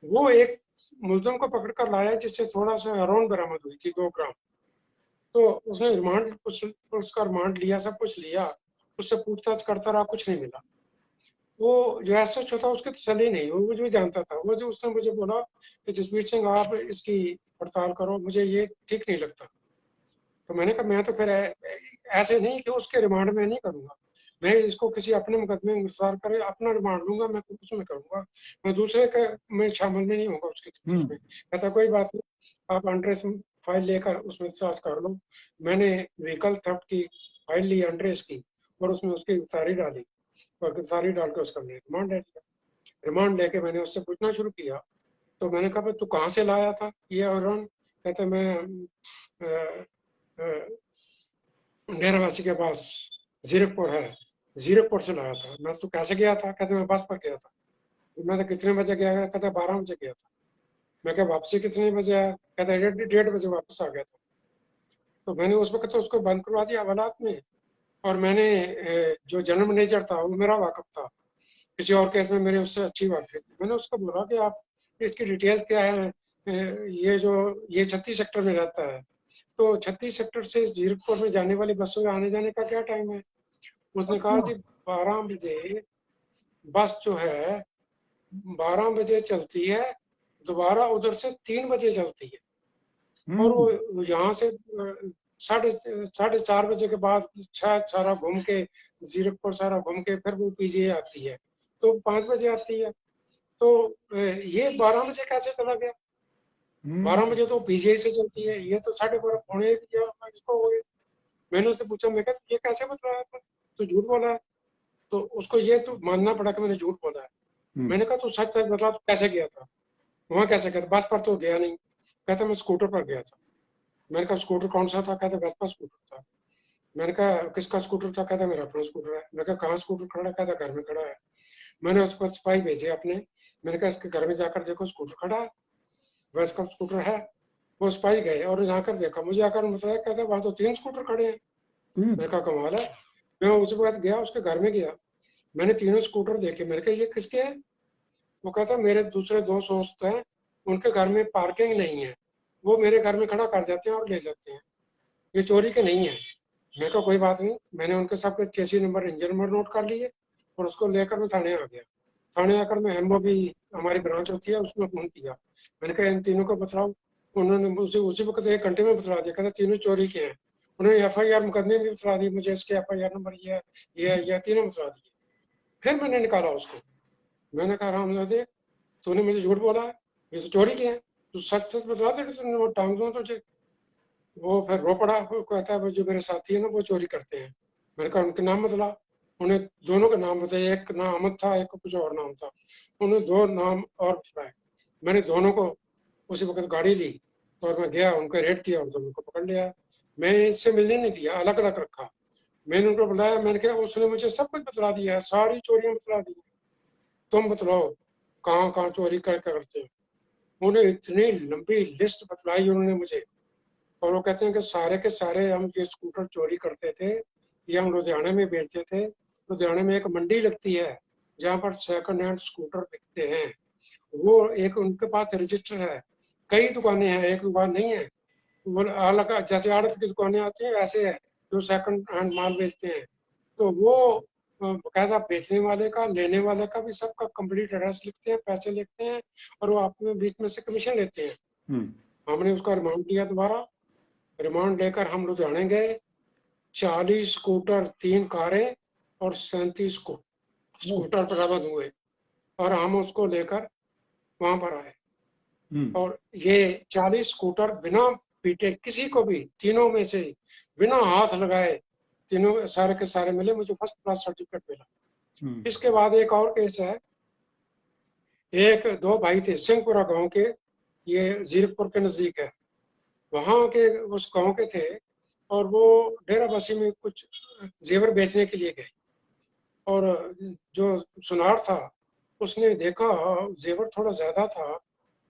वो एक मुलजिम को पकड़ कर लाया जिससे थोड़ा सा हेरोइन बरामद हुई थी, 2 ग्राम। तो उसने रिमांड, उसका रिमांड लिया, सब कुछ लिया, उससे पूछताछ करता रहा, कुछ नहीं मिला। वो जो एस एच था उसकी तसल्ली नहीं, वो मुझे जानता था। वो जो उसने मुझे बोला कि जसवीर सिंह आप इसकी पड़ताल करो, मुझे ये ठीक नहीं लगता। तो मैंने कहा मैं तो फिर ऐसे नहीं कि उसके रिमांड में नहीं करूंगा, मैं इसको किसी अपने मुकदमे में गिरफ्तार करे अपना रिमांड लूंगा, मैं उसमें करूंगा, मैं दूसरे का में शामिल में नहीं होगा उसके उसमें। कहता कोई बात नहीं, आप अंडरेस फाइल लेकर उसमें चार्ज कर लो। मैंने व्हीकल थेफ्ट की फाइल ली अंडरेस की और उसमें उसकी गिरफ्तारी डाली और गिरफ्तारी डाल के उसका मैंने रिमांड ले लिया। रिमांड लेके मैंने उससे पूछना शुरू किया, तो मैंने कहा तू कहाँ से लाया था ये औरन? कहते मैं डेरावासी के पास जीरकपुर है, जीरकपुर से लाया था। मैं तू कैसे गया था? कहते मैं बस पर गया था। मैं तो कितने बजे गया? कहता 12 बजे गया था। मैं क्या वापसी कितने बजे आया? कहता 1:30 बजे वापस आ गया था। तो मैंने उस वक्त तो उसको बंद करवा दिया हवालात में, और मैंने जो जनरल मैनेजर था वो मेरा वाकफ था, किसी और केस में मेरे उससे अच्छी वाकफियत थी। मैंने उसको बोला कि आप इसकी डिटेल क्या है, ये 36 सेक्टर में रहता है, तो 36 सेक्टर से जीरकपुर में जाने वाली बसों में आने जाने का क्या टाइम है? उसने कहा जी 12 बजे बस जो है 12 बजे चलती है, दोबारा उधर से 3 बजे चलती है, और वो यहाँ से साढ़े 4:30 के बाद शायद सारा घूम के जीरकपुर सारा घूम के फिर वो पीजीए आती है, तो 5 बजे आती है। तो ये 12 बजे कैसे चला गया? 12 बजे तो पीजीआई से चलती है, ये तो 12:30 पौने इसको हो गए। मैंने उससे पूछा, मैं कहा ये कैसे बतलाया आपने? तो झूठ बोला है। तो उसको ये तो मानना पड़ा कि मैंने झूठ बोला है। मैंने कहा तू सच सच बता, तू कैसे गया था वहां? कैसे गया? बस पर तो गया नहीं। कहता मैं स्कूटर पर गया था। मैंने कहा स्कूटर कौन सा था? कहता बस पर स्कूटर था। मैंने कहा किसका स्कूटर था? कहता मेरा अपना स्कूटर है। मैंने कहा कहाँ स्कूटर खड़ा है? कहता घर में खड़ा है। मैंने उसको सिपाही भेजे अपने, मैंने कहा इसके घर में जाकर देखो स्कूटर खड़ा है, वह इसका स्कूटर है। वो सिपाही गए और जाकर देखा, मुझे आकर बताया, कहता वहां तो 3 स्कूटर खड़े हैं। मैंने कहा कमाल है। मैं उसके बाद गया, उसके घर में गया, मैंने तीनों स्कूटर देखे। मैंने कहा ये किसके हैं? वो कहता मेरे दूसरे 2 दोस्त हैं, उनके घर में पार्किंग नहीं है, वो मेरे घर में खड़ा कर जाते हैं और ले जाते हैं, ये चोरी के नहीं है। मैं कहा कोई बात नहीं। मैंने उनके सबके चेसी नंबर इंजन नंबर नोट कर लिए और उसको लेकर मैं थाने आ गया। थाने आकर मैं एमओ भी हमारी ब्रांच होती है उसमें फोन किया। मैंने कहा इन तीनों को बतलाओ। उन्होंने मुझे उसी वक्त 1 घंटे में बतला दिया, कहता तीनों चोरी के हैं। उन्होंने एफआईआर मुकदमे भी बतला दी मुझे, इसके एफआईआर नंबर ये तीनों बतला दिए। फिर मैंने निकाला उसको, मैंने कहा रामजादे तूने मुझे झूठ बोला है, ये तो चोरी के हैं, तू सच सच बतला दे, तुमने वो टांग दो तुझे। वो फिर रो पड़ा, वो कहता है वो जो मेरे साथी है ना वो चोरी करते हैं। मैंने कहा उनके नाम बतला। उन्हें दोनों का नाम बताया, एक नाम अहमद था, एक कुछ और नाम था। उन्हें 2 नाम और बताए। मैंने दोनों को उसी वक्त गाड़ी ली और मैं गया, उनको रेड किया और दोनों को पकड़ लिया। मैंने इससे मिलने नहीं दिया, अलग अलग रखा। मैंने उनको बुलाया, मैंने कहा उसने मुझे सब कुछ बतला दिया है, सारी चोरियां बतला दी, तुम बतलाओ कहाँ कहाँ चोरी करते हैं। उन्हें इतनी लंबी लिस्ट बतलाई उन्होंने मुझे, और वो कहते हैं कि सारे के सारे हम ये स्कूटर चोरी करते थे, ये हम लुधियाने में बेचते थे। लुधियाने में एक मंडी लगती है जहाँ पर सेकंड हैंड स्कूटर बिकते हैं, वो एक उनके पास रजिस्टर है। कई दुकानें हैं, एक दुकान नहीं है। वो अलग जैसे आड़त की दुकानें आती हैं वैसे है जो सेकंड हैंड माल बेचते हैं। तो वो बकायदा बेचने वाले का लेने वाले का भी सबका कंप्लीट एड्रेस लिखते हैं, पैसे लिखते हैं, और वो आपके बीच में से कमीशन लेते हैं। हमने उसका रिमांड लिया दोबारा। रिमांड लेकर हम लुधियाने गए। 40 स्कूटर, 3 कारें और 37 स्कूटर बरामद हुए, और हम उसको लेकर वहां पर आए। और ये 40 स्कूटर बिना पीटे किसी को भी, तीनों में से बिना हाथ लगाए, तीनों सारे के सारे मिले, मुझे फर्स्ट क्लास सर्टिफिकेट मिला। इसके बाद एक और केस है, एक 2 भाई थे सिंहपुरा गांव के, ये जीरकपुर के नजदीक है, वहां के उस गांव के थे, और वो डेराबस्सी में कुछ जेवर बेचने के लिए गए, और जो सुनार था उसने देखा जेवर थोड़ा ज्यादा था,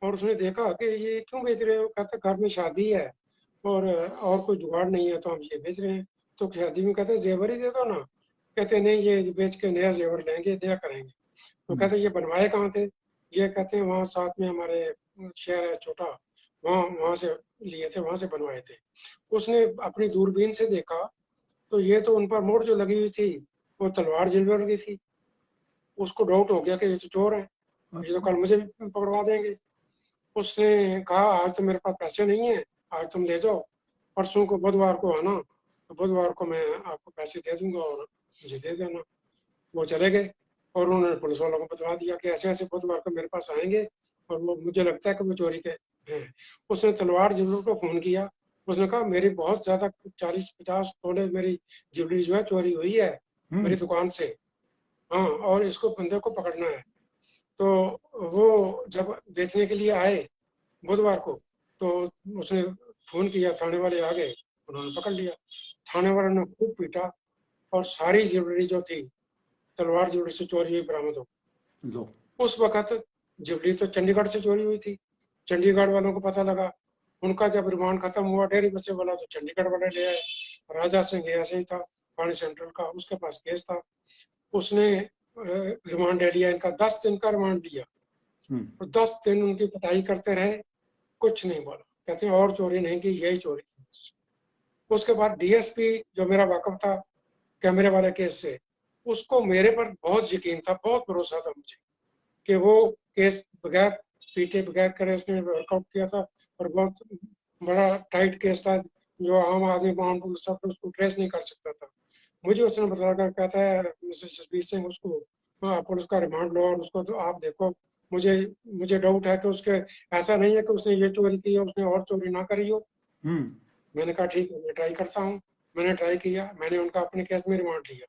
और उसने देखा कि ये क्यों बेच रहे हो? कहते घर में शादी है और कोई जुगाड़ नहीं है तो हम ये बेच रहे हैं। तो शादी में कहते जेवर ही दे दो ना। कहते नहीं, ये बेच के नया जेवर लेंगे, नया करेंगे। तो कहते ये बनवाए कहाँ थे? ये कहते हैं वहाँ साथ में हमारे शहर है छोटा, वहाँ वहाँ से लिए थे, वहाँ से बनवाए थे। उसने अपनी दूरबीन से देखा तो ये तो उन पर मोड़ जो लगी हुई थी वो तलवार जिलवा लगी थी। उसको डाउट हो गया कि ये तो चोर है, ये तो कल मुझे भी पकड़वा देंगे। उसने कहा आज तो मेरे पास पैसे नहीं है, आज तुम ले जाओ, परसों को बुधवार को आना, तो बुधवार को मैं आपको पैसे दे दूंगा और मुझे दे देना। वो चले गए और उन्होंने पुलिस वालों को बतला दिया कि ऐसे ऐसे बुधवार को मेरे पास आएंगे और वो मुझे लगता है कि वो चोरी के हैं। उसने तलवार ज्वेलर को फोन किया, उसने कहा मेरी बहुत ज्यादा 40-50 तोले मेरी ज्वेलरी जो है चोरी हुई है मेरी दुकान से, हाँ, और इसको बंदे को पकड़ना है। तो वो जब बेचने के लिए आए बुधवार को, तो उसने फोन किया, थाने वाले आ गए, उन्होंने पकड़ लिया। थाने वाले ने खूब पीटा और सारी ज्वेलरी जो थी तलवार ज्वेलरी से चोरी हुई बरामद हो। लो, उस वक्त ज्वेलरी तो चंडीगढ़ से चोरी हुई थी। चंडीगढ़ वालों को पता लगा, उनका जब रिमांड खत्म हुआ डेरी बसे वाला, तो चंडीगढ़ वाले ले आए। राजा सिंह ऐसे ही था, पानी सेंट्रल का, उसके पास केस था, उसने रिमांड ले लिया। इनका 10 दिन का रिमांड लिया और 10 दिन उनकी पिटाई करते रहे, कुछ नहीं बोला। कहते हैं और चोरी नहीं की, यही चोरी की। उसके बाद डीएसपी जो मेरा वाकफ था कैमरे वाले केस से, उसको मेरे पर बहुत यकीन था, बहुत भरोसा था मुझे कि वो केस बगैर पीटे बगैर करे उसने वर्कआउट किया था। और बहुत बड़ा टाइट केस था, जो आम आदमी माउंट सब उसको ट्रेस नहीं कर सकता था। मुझे उसने बताया कर, कहता है मिस्टर जसबीर सिंह, उसको आप उसका रिमांड लो और उसको तो आप देखो। मुझे मुझे डाउट है कि उसके ऐसा नहीं है कि उसने ये चोरी की है, उसने और चोरी ना करी हो। मैंने कहा ठीक है, मैं ट्राई करता हूँ। मैंने ट्राई किया, मैंने उनका अपने केस में रिमांड लिया।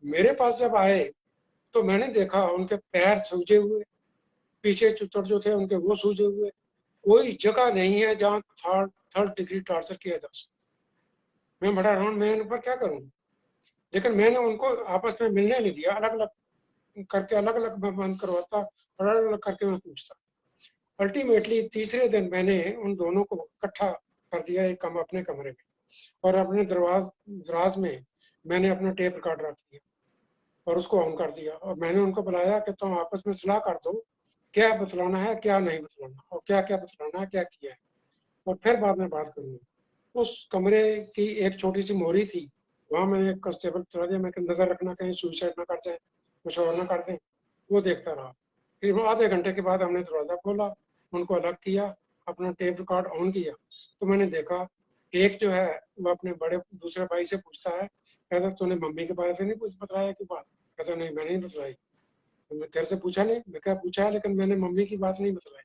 मेरे पास जब आए तो मैंने देखा उनके पैर सूजे हुए, पीछे चुचड़ जो थे उनके वो सूजे हुए। कोई जगह नहीं है जहाँ थर्ड डिग्री टॉर्चर किया जा सके। मैं बड़ा हैरान, मैं इन पर क्या करूँ। लेकिन मैंने उनको आपस में मिलने नहीं दिया, अलग अलग करके अलग अलग मैं बंद करवाता और अलग अलग करके मैं पूछता। अल्टीमेटली तीसरे दिन मैंने उन दोनों को इकट्ठा कर दिया एक अपने कमरे में, और अपने दराज में मैंने अपना टेप रिकॉर्ड रख दिया और उसको ऑन कर दिया। और मैंने उनको बुलाया कि तुम आपस में सलाह कर दो, क्या बतलाना है क्या नहीं बतलाना, और क्या क्या बतलाना है क्या किया है, और फिर बाद में बात करूंगा। उस कमरे की एक छोटी सी मोरी थी, वहां मैंने एक कंस्टेबल चला दिया, मैं नजर रखना कहीं सुसाइड ना कर जाए, कुछ और ना कर दें। वो देखता रहा। फिर आधे घंटे के बाद हमने दरवाजा खोला, उनको अलग किया, अपना टेप रिकॉर्ड ऑन किया, तो मैंने देखा एक जो है वो अपने बड़े दूसरे भाई से पूछता है, कहता तूने मम्मी के बारे में नहीं कुछ बताया की बात? कहता नहीं मैंने नहीं बताई। तो मैं तेरे से पूछा नहीं, मैं क्या पूछा है, लेकिन मैंने मम्मी की बात नहीं बताई।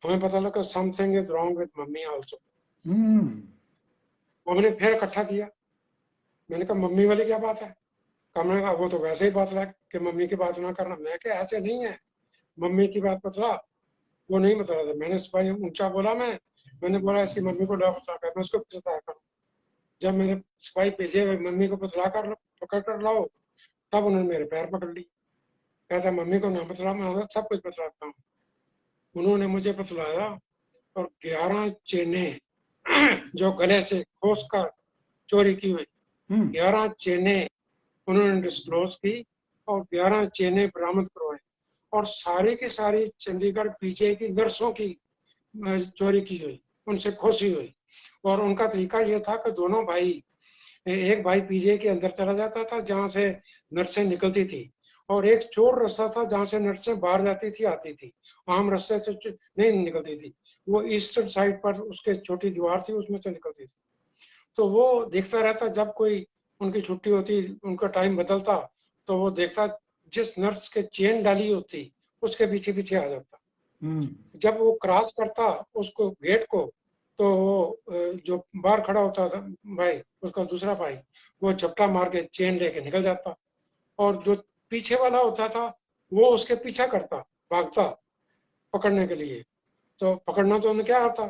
हमें पता लगा something is wrong with mummy also. हमने फिर इकट्ठा किया, मैंने कहा मम्मी वाली क्या बात है? मैंने कहा वो तो वैसे ही बात रहा कि मम्मी की बात ना करना। मैं क्या ऐसे नहीं है, मम्मी की बात बतला। वो नहीं बता रहा था। मैंने सिपाही ऊंचा बोला, मैंने बोला इसकी मम्मी को ला बता कर, मैं उसको बताया करूँ। जब मैंने सिपाही भेजे मम्मी को बतला कर पकड़ कर लाओ, तब उन्होंने मेरे पैर पकड़ ली। कहता मम्मी को ना बतला, मैं सब कुछ बतलाता हूँ। उन्होंने मुझे बतलाया और 11 चेनें जो गले से खोस कर चोरी की हुई, 11 चेनें उन्होंने डिस्क्लोज की और 11 चेनें बरामद करवाई। और सारी की सारी चंडीगढ़ पीजे की नर्सों की चोरी की हुई, उनसे खोसी हुई। और उनका तरीका यह था कि दोनों भाई, एक भाई पीजे के अंदर चला जाता था जहां से नर्सें निकलती थी, और एक चोर रास्ता था जहां से नर्सें बाहर जाती थी आती थी, आम रास्ते से नहीं निकलती थी। वो ईस्टर्न साइड पर उसके छोटी दीवार थी, उसमें से निकलती थी। तो वो देखता रहता, जब कोई उनकी छुट्टी होती, उनका टाइम बदलता, तो वो देखता जिस नर्स के चेन डाली होती उसके पीछे पीछे आ जाता। जब वो क्रॉस करता उसको गेट को, तो वो जो बाहर खड़ा होता था भाई, उसका दूसरा भाई, वो झपटा मार के चेन लेके निकल जाता। और जो पीछे वाला होता था वो उसके पीछा करता, भागता पकड़ने के लिए। तो पकड़ना तो उन्हें क्या आता,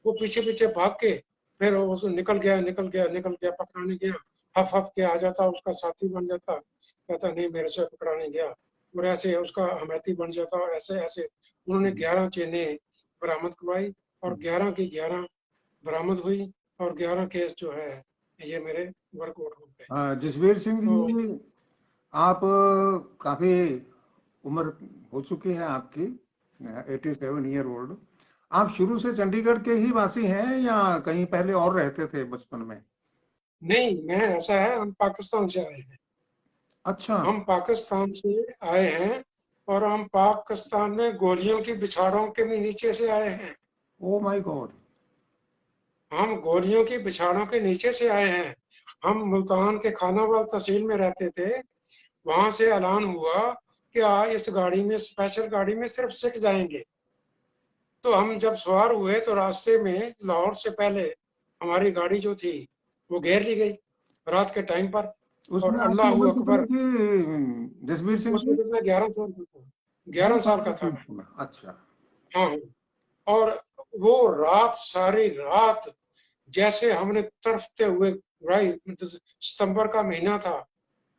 वो पीछे पीछे भाग के फिर वो निकल गया निकल गया निकल गया, पकड़ाने गया, हफ हफ के आ जाता, उसका साथी बन जाता, कहता नहीं मेरे से पकड़ाने गया, और ऐसे उसका हमायती बन जाता। और ऐसे ऐसे उन्होंने 11 चेनें बरामद करवाई और 11 की 11 बरामद हुई, और 11 केस जो है ये मेरे वर्कआउट हो गए। जसबीर सिंह तो जी, आप काफी उम्र हो चुकी है आपकी, 87 ईयर ओल्ड। आप शुरू से चंडीगढ़ के ही वासी हैं या कहीं पहले और रहते थे बचपन में? नहीं, मैं ऐसा है, हम पाकिस्तान से आए हैं। अच्छा। हम पाकिस्तान से आए हैं और हम पाकिस्तान में गोलियों की बिछाड़ों के भी नीचे से आए हैं। Oh my God. हम गोलियों की बिछाड़ों के नीचे से आए हैं। हम मुल्तान के खानावाल तहसील में रहते थे, वहां से ऐलान हुआ कि इस गाड़ी में, स्पेशल गाड़ी में सिर्फ सिख जाएंगे। तो हम जब सवार हुए तो रास्ते में लाहौर से पहले हमारी गाड़ी जो थी वो घेर ली गई रात के टाइम पर। और उसमें आपकी अल्लाह उम्र कितनी अकबर, थी जसबीर सिंह उस जी? वक्त मैं 11 साल का था, 11 11 साल साल का था मैं। की? अच्छा। हाँ, और वो रात, सारी रात जैसे हमने तड़फते हुए, भाई सितंबर का महीना था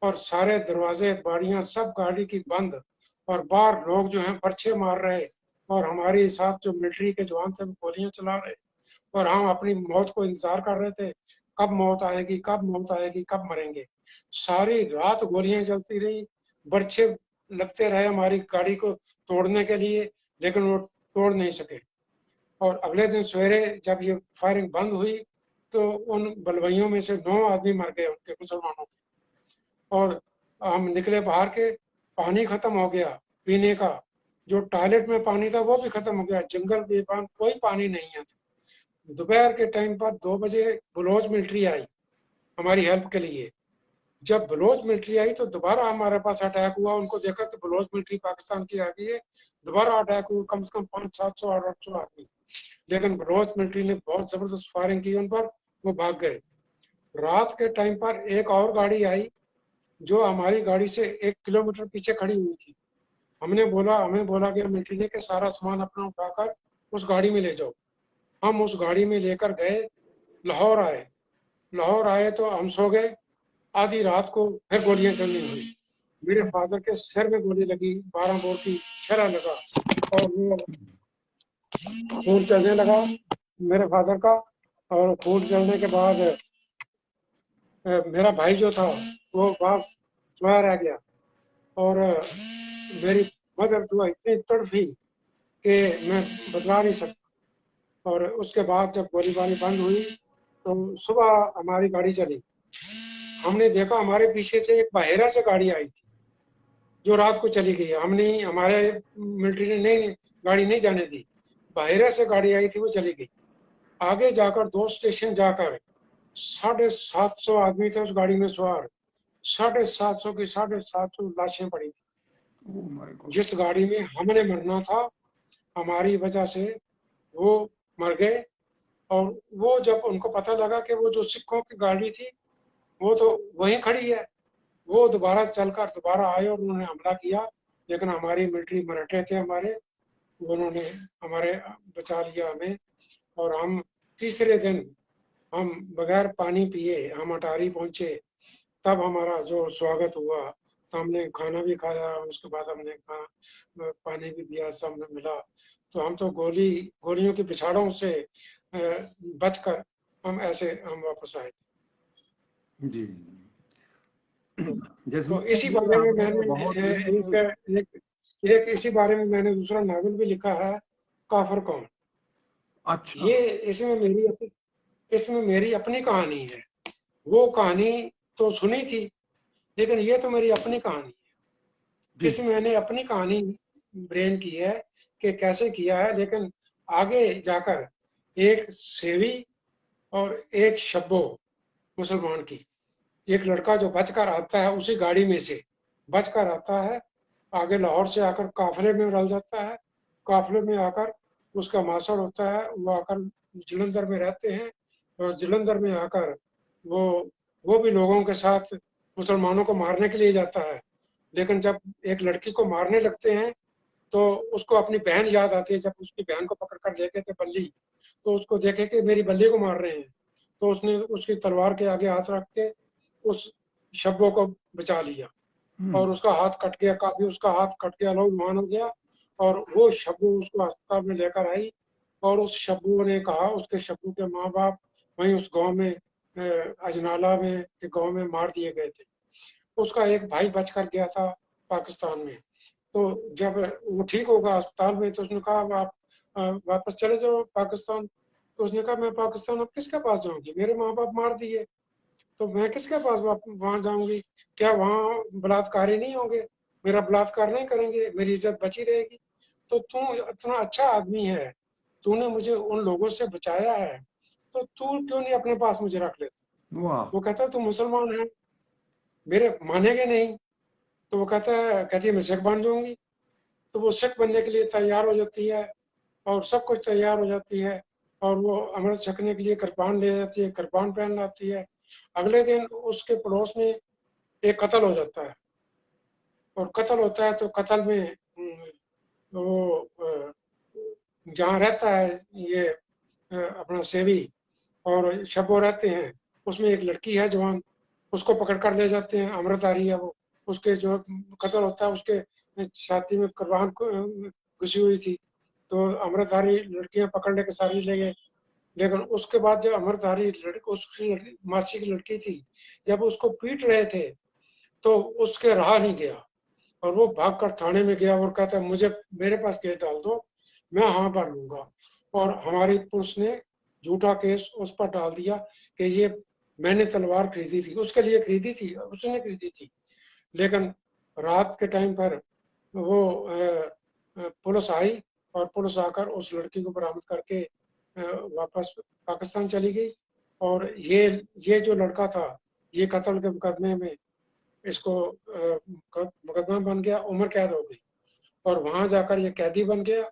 और सारे दरवाजे बाड़ियां सब गाड़ी की बंद, और बाहर लोग जो हैं पर्चे मार रहे, और हमारे साथ जो मिलिट्री के जवान थे वो गोलियां चला रहे, और हम अपनी मौत को इंतजार कर रहे थे, कब मौत आएगी, कब मौत आएगी, कब मरेंगे। सारी रात गोलियां चलती रही, बर्छे लगते रहे हमारी गाड़ी को तोड़ने के लिए, लेकिन वो तोड़ नहीं सके। और अगले दिन सवेरे जब ये फायरिंग बंद हुई तो उन बलवइयों में से 9 आदमी मर गए, उनके मुसलमानों के। और हम निकले बाहर के, पानी खत्म हो गया पीने का, जो टॉयलेट में पानी था वो भी खत्म हो गया, जंगल बेपान, कोई पानी नहीं है। दोपहर के टाइम पर 2 बजे बलोच मिलिट्री आई हमारी हेल्प के लिए। जब बलोच मिलिट्री आई तो दोबारा हमारे पास अटैक हुआ, उनको देखा कि बलोच मिलिट्री पाकिस्तान की आ गई है, दोबारा अटैक हुआ, कम से कम 500-700 800 आदमी। लेकिन बलोच मिलिट्री ने बहुत जबरदस्त फायरिंग की उन पर, वो भाग गए। रात के टाइम पर एक और गाड़ी आई जो हमारी गाड़ी से 1 किलोमीटर पीछे खड़ी हुई थी। हमें बोला गया मिलिट्री ने कि सारा सामान अपना उठाकर उस गाड़ी में ले जाओ। हम उस गाड़ी में लेकर गए, लाहौर आए। लाहौर आए तो हम सो गए। आधी रात को फिर गोलियां चलनी हुई। मेरे फादर के सिर में गोली लगी, 12 बोर की छर्रा लगा, और वो खून चलने लगा मेरे फादर का। और खून चलने के बाद मेरा भाई जो था वो बाप सोया रह गया, और मेरी मदर जो इतनी तड़फी कि मैं बतला नहीं सकता। और उसके बाद जब गोलीबारी बंद हुई तो सुबह हमारी गाड़ी चली। हमने देखा हमारे पीछे से एक बहेरा से गाड़ी आई थी जो रात को चली गई। हमने, हमारे मिलिट्री ने नहीं, गाड़ी नहीं जाने दी। बहेरा से गाड़ी आई थी, वो चली गई। आगे जाकर 2 स्टेशन जाकर 750 आदमी थे उस गाड़ी में सवार। 750 की 750 लाशें पड़ी थी। Oh my God. जिस गाड़ी में हमने मरना था, हमारी वजह से वो मर गए। और वो जब उनको पता लगा कि वो जो सिखों की गाड़ी थी वो तो वहीं खड़ी है, वो दोबारा चलकर दोबारा आए और उन्होंने हमला किया। लेकिन हमारी मिलिट्री मराठे थे हमारे, उन्होंने हमारे बचा लिया हमें। और हम तीसरे दिन, हम बगैर पानी पिए हम अटारी पहुंचे। तब हमारा जो स्वागत हुआ, तो हमने खाना भी खाया, उसके बाद हमने पानी भी पिया, सब हमें मिला। तो हम तो गोलियों की पिछाड़ों से बचकर हम वापस आए जी। थे। तो जसमीत इसी जी बारे में आपने मैंने बहुत एक, ही एक, एक इसी बारे में मैंने दूसरा नावल भी लिखा है, काफर कौन। अच्छा। ये इसमें मेरी अपनी कहानी है। वो कहानी तो सुनी थी, लेकिन ये तो मेरी अपनी कहानी है। जी। इसमें मैंने अपनी कहानी ब्रेन की है कि कैसे किया है। लेकिन आगे जाकर एक सेवी और एक शब्बो मुसलमान की, एक लड़का जो बचकर आता है उसी गाड़ी में से बचकर आता है, आगे लाहौर से आकर काफिले में रल जाता है। काफिले में आकर उसका मासड़ होता है, वो आकर जलंधर में रहते हैं। और जलंधर में आकर वो वो भी लोगों के साथ मुसलमानों को मारने के लिए जाता है। लेकिन जब एक लड़की को मारने लगते हैं तो उसको अपनी बहन याद आती है। जब उसकी बहन को पकड़ कर ले गए थे बल्ली, तो उसको देखे कि मेरी बल्ली को मार रहे हैं, तो उसने उसकी तलवार के आगे हाथ रख के उस शब्बों को बचा लिया। और उसका हाथ कट गया, काफी उसका हाथ कट गया, लहूलुहान हो गया। और वो शब्बू उसको अस्पताल में लेकर आई। और उस शब्बू ने कहा, उसके शब्बू के माँ बाप वहीं उस गांव में, अजनाला में के गांव में मार दिए गए थे। उसका एक भाई बच कर गया था पाकिस्तान में। तो जब वो ठीक होगा अस्पताल में, तो उसने कहा आप वापस चले जाओ पाकिस्तान। तो उसने कहा मैं पाकिस्तान अब किसके पास जाऊंगी, मेरे माँ बाप मार दिए, तो मैं किसके पास वहां जाऊंगी। क्या वहां बलात्कारी नहीं होंगे, मेरा बलात्कार नहीं करेंगे, मेरी इज्जत बची रहेगी। तो तू इतना अच्छा आदमी है, तूने मुझे उन लोगों से बचाया है, तो तू क्यों नहीं अपने पास मुझे रख लेता। वाह। वो कहता है तुम मुसलमान है, मेरे मानेंगे नहीं। तो वो कहती है मैं सिख बन जाऊंगी। तो वो सिख बनने के लिए तैयार हो जाती है और सब कुछ तैयार हो जाती है, और वो अमृत छकने के लिए कृपान ले जाती है, कृपान पहन लाती है। अगले दिन उसके पड़ोस में एक कत्ल हो जाता है, और कत्ल होता है तो कत्ल में वो जहाँ रहता है ये अपना सेवी और शब्बो रहते हैं, उसमें एक लड़की है जवान, उसको पकड़ कर ले जाते हैं। अमृतधारी है वो, उसके जो कत्ल होता है उसके छाती में कुर्बान घुसी हुई थी। तो अमृतधारी लड़कियां पकड़ लेके सारी ले गए। लेकिन उसके बाद जब अमृतधारी लड़की, उसकी मासी की लड़की थी, जब उसको पीट रहे थे तो उसके रहा नहीं गया, और वो भागकर थाने में गया और कहता है मुझे मेरे पास केस डाल दो, मैं हाँ भर लूंगा। और हमारी पुलिस ने झूठा केस उस पर डाल दिया कि ये मैंने तलवार खरीदी थी, उसके लिए खरीदी थी, उसने खरीदी थी। लेकिन रात के टाइम पर वो पुलिस आई, और पुलिस आकर उस लड़की को बरामद करके वापस पाकिस्तान चली गई। और ये जो लड़का था, ये कत्ल के मुकदमे में इसको मुकदमा बन गया, उम्र कैद हो गई, और वहां जाकर ये कैदी बन गया,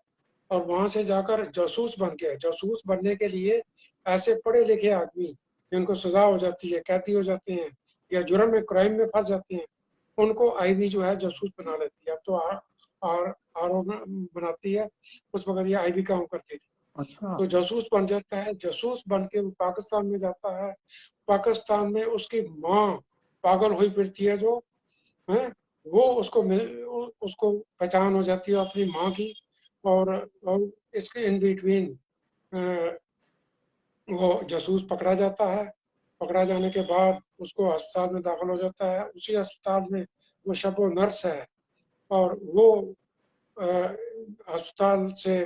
और वहां से जाकर जासूस बन गया। जासूस बनने के लिए ऐसे पढ़े लिखे आदमी जिनको सजा हो जाती है, कैदी हो जाते हैं, या जुर्म में क्राइम में फंस जाते हैं, उनको आईबी जो है जासूस बना लेती है। अब तो आर बनाती है, उस वक्त ये आईबी काम करती थी। अच्छा। तो जासूस बन जाता है, जासूस बन के वो पाकिस्तान में जाता है। पाकिस्तान में उसकी माँ पागल हुई फिरती है जो है, वो उसको पहचान हो जाती है अपनी माँ की। और इसके इन बिटवीन वो जासूस पकड़ा जाता है। पकड़ा जाने के बाद उसको अस्पताल में दाखिल हो जाता है। उसी अस्पताल में वो शब नर्स है, और वो अस्पताल से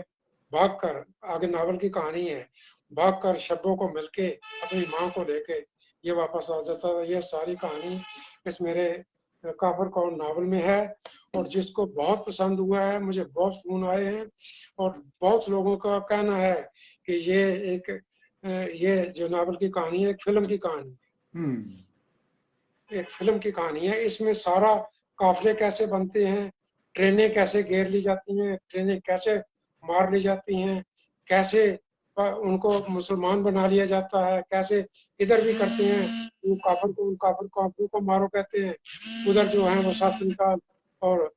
भागकर, आगे नावल की कहानी है, भागकर शब्बों को मिलके अपनी माँ को लेके ये वापस आ जाता है। ये सारी कहानी इस मेरे काफर कौन नावल में है, और जिसको बहुत पसंद हुआ है, मुझे बहुत फोन आए हैं, और बहुत लोगों का कहना है कि ये जो नावल की कहानी है एक फिल्म की कहानी है, एक फिल्म की कहानी है। इसमें सारा काफिले कैसे बनते हैं, ट्रेनें कैसे घेर ली जाती हैं, ट्रेनें कैसे मार ली जाती हैं, कैसे उनको मुसलमान बना लिया जाता है, कैसे इधर भी करते हैं, वो काफिर को मारो कहते हैं, उधर जो है वो शास्त्र निकाल और